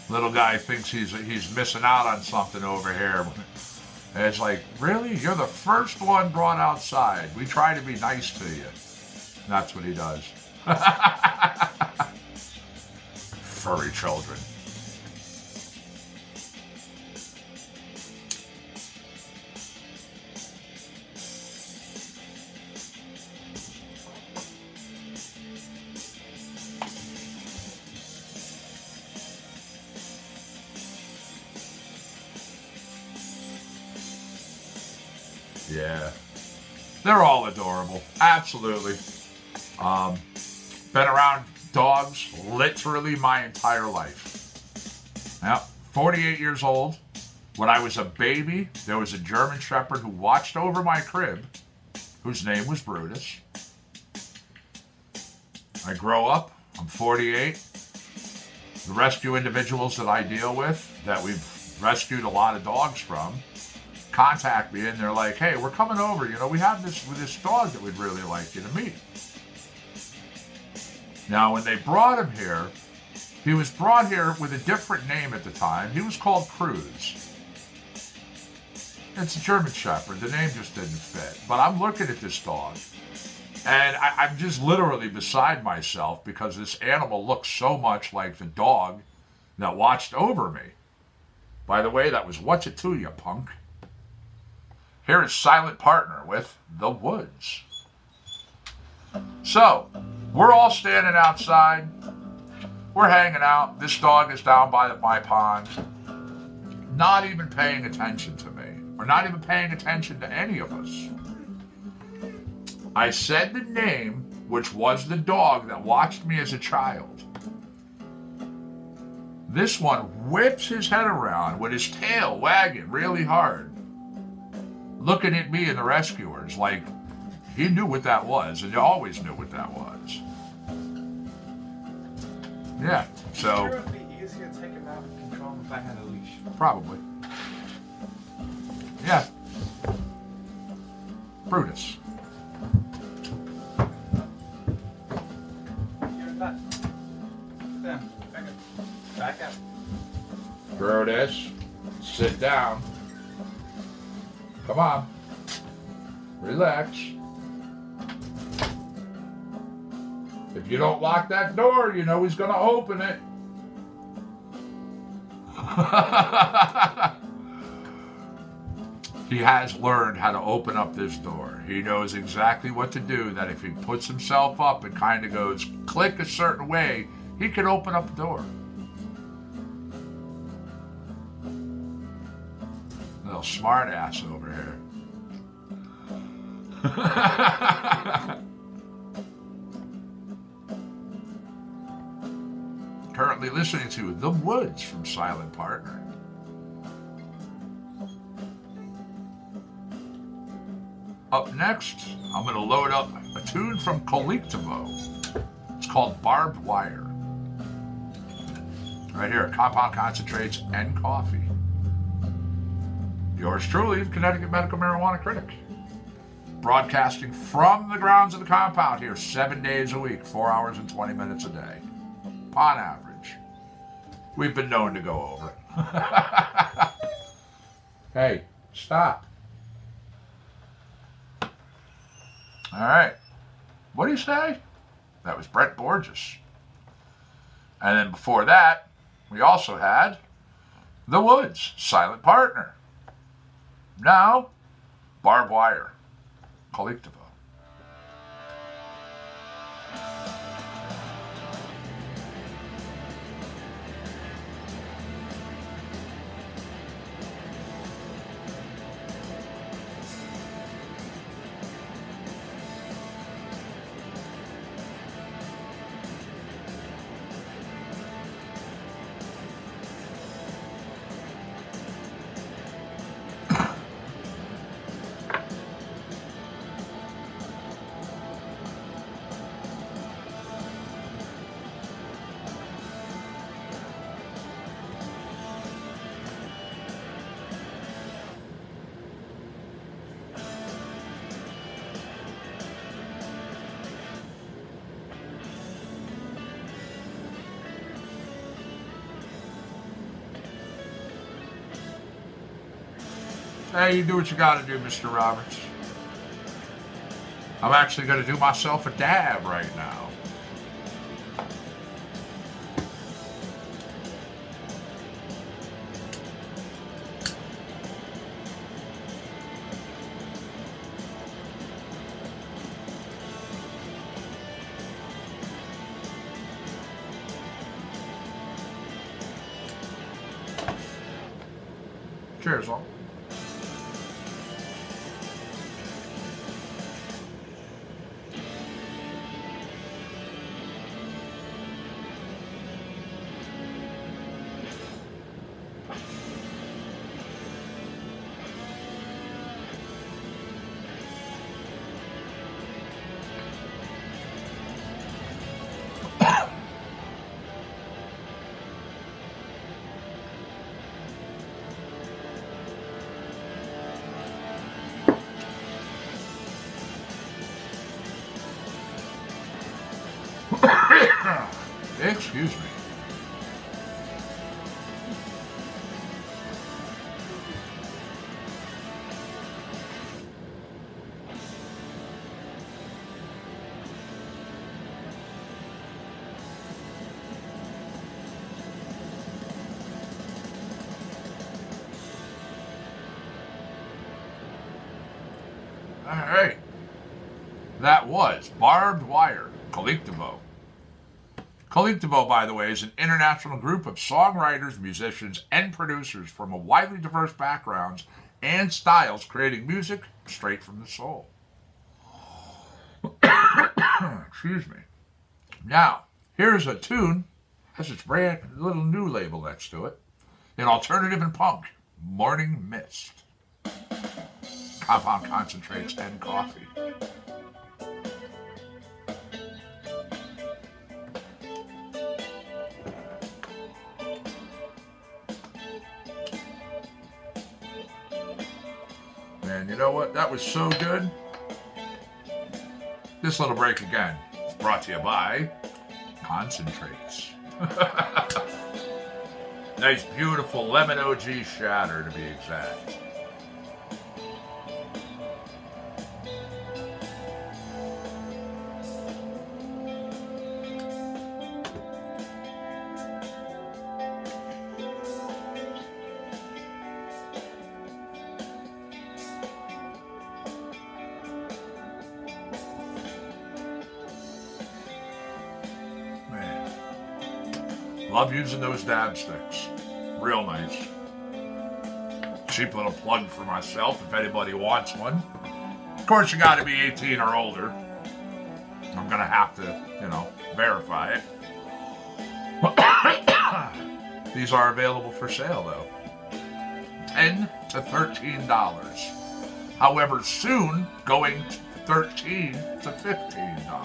Little guy thinks he's missing out on something over here. And it's like, really? You're the first one brought outside. We try to be nice to you. And that's what he does. Furry children. Yeah, they're all adorable. Absolutely. Been around dogs literally my entire life. Yep, 48 years old. When I was a baby, there was a German Shepherd who watched over my crib, whose name was Brutus. I grow up. I'm 48. The rescue individuals that I deal with, that we've rescued a lot of dogs from, contact me and they're like, hey, we're coming over, we have this dog that we'd really like you to meet. Now, when they brought him here, he was brought here with a different name at the time. He was called Cruz. It's a German Shepherd. The name just didn't fit. But I'm looking at this dog, and I'm just literally beside myself because this animal looks so much like the dog that watched over me. By the way, that was What's It To You, Punk? Here is Silent Partner with The Woods. So, we're all standing outside. We're hanging out. This dog is down by my pond, not even paying attention to me, or not even paying attention to any of us. I said the name, which was the dog that watched me as a child. This one whips his head around with his tail wagging really hard, looking at me and the rescuers like he knew what that was, and he always knew what that was. Yeah, so... It would be easier to take him out and control him if I had a leash. Probably. Yeah. Brutus. You're not. Sit down. Back up. Back up. Brutus, sit down. Come on. Relax. If you don't lock that door, you know he's going to open it. He has learned how to open up this door. He knows exactly what to do, that if he puts himself up and kind of goes click a certain way, he can open up the door. Little smart ass over here. Currently listening to The Woods from Silent Partner. Up next, I'm going to load up a tune from Pt.2. It's called Barbed Wire. Right here, Compound Concentrates and Coffee. Yours truly, Connecticut Medical Marijuana Critic. Broadcasting from the grounds of the compound here 7 days a week, 4 hours and 20 minutes a day. On average. We've been known to go over. Hey, stop. All right. What do you say? That was Brett Borges. And then before that, we also had The Woods, Silent Partner. Now, Barbed Wire, Pt.2. Hey, you do what you gotta do, Mr. Roberts. I'm actually gonna do myself a dab right now. Cheers, all. Excuse me. All right. That was Barbed Wire, Pt.2. Pt.2, by the way, is an international group of songwriters, musicians, and producers from a widely diverse backgrounds and styles, creating music straight from the soul. Excuse me. Now, here's a tune Has its brand little new label next to it. In alternative and punk, Morning Mist. Compound concentrates and coffee. Man, you know what? That was so good. This little break again is brought to you by Concentrates. Nice, beautiful lemon OG shatter to be exact. Love using those dab sticks. Real nice. Cheap little plug for myself if anybody wants one. Of course, you got to be 18 or older. I'm going to have to, you know, verify it. These are available for sale, though. $10 to $13. However, soon going to $13 to $15.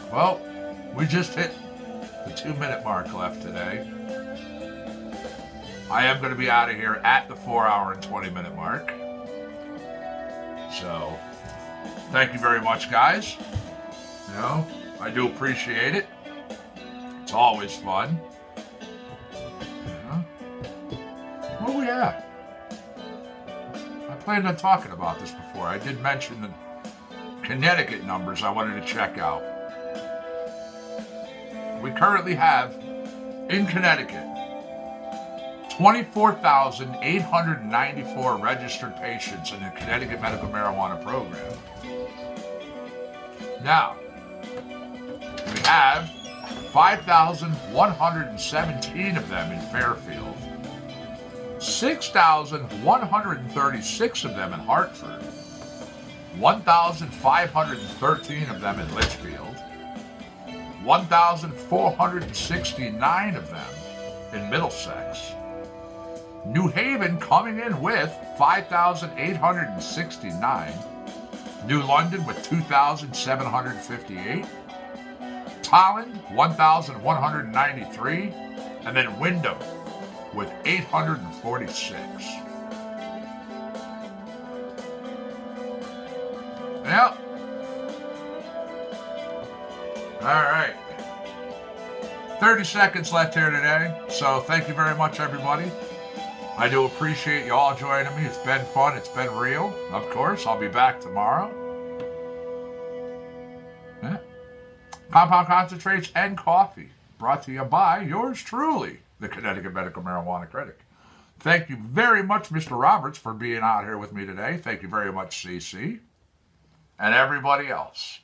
Well, we just hit the 2-minute mark left today. I am going to be out of here at the 4-hour and 20-minute mark. So, thank you very much, guys. You know, I do appreciate it. It's always fun. Yeah. Where we at? I planned on talking about this before. I did mention the Connecticut numbers I wanted to check out. We currently have, in Connecticut, 24,894 registered patients in the Connecticut Medical Marijuana Program. Now, we have 5,117 of them in Fairfield, 6,136 of them in Hartford, 1,513 of them in Litchfield, 1,469 of them in Middlesex. New Haven coming in with 5,869. New London with 2,758. Tolland, 1,193. And then Wyndham with 846. Yep. All right. 30 seconds left here today. So thank you very much, everybody. I do appreciate you all joining me. It's been fun. It's been real. Of course, I'll be back tomorrow. Yeah. Compound concentrates and coffee. Brought to you by yours truly, the Connecticut Medical Marijuana Critic. Thank you very much, Mr. Roberts, for being out here with me today. Thank you very much, CC. And everybody else.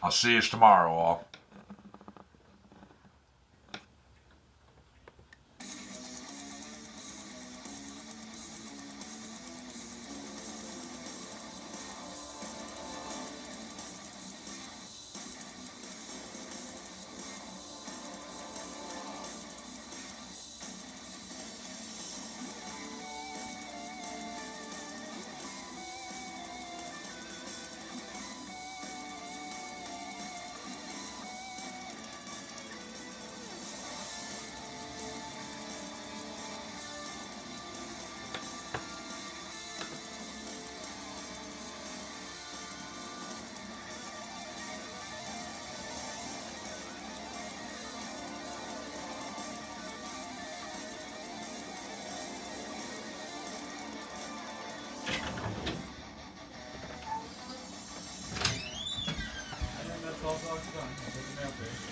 I'll see you tomorrow, all. All talk's done. I'll take them out there.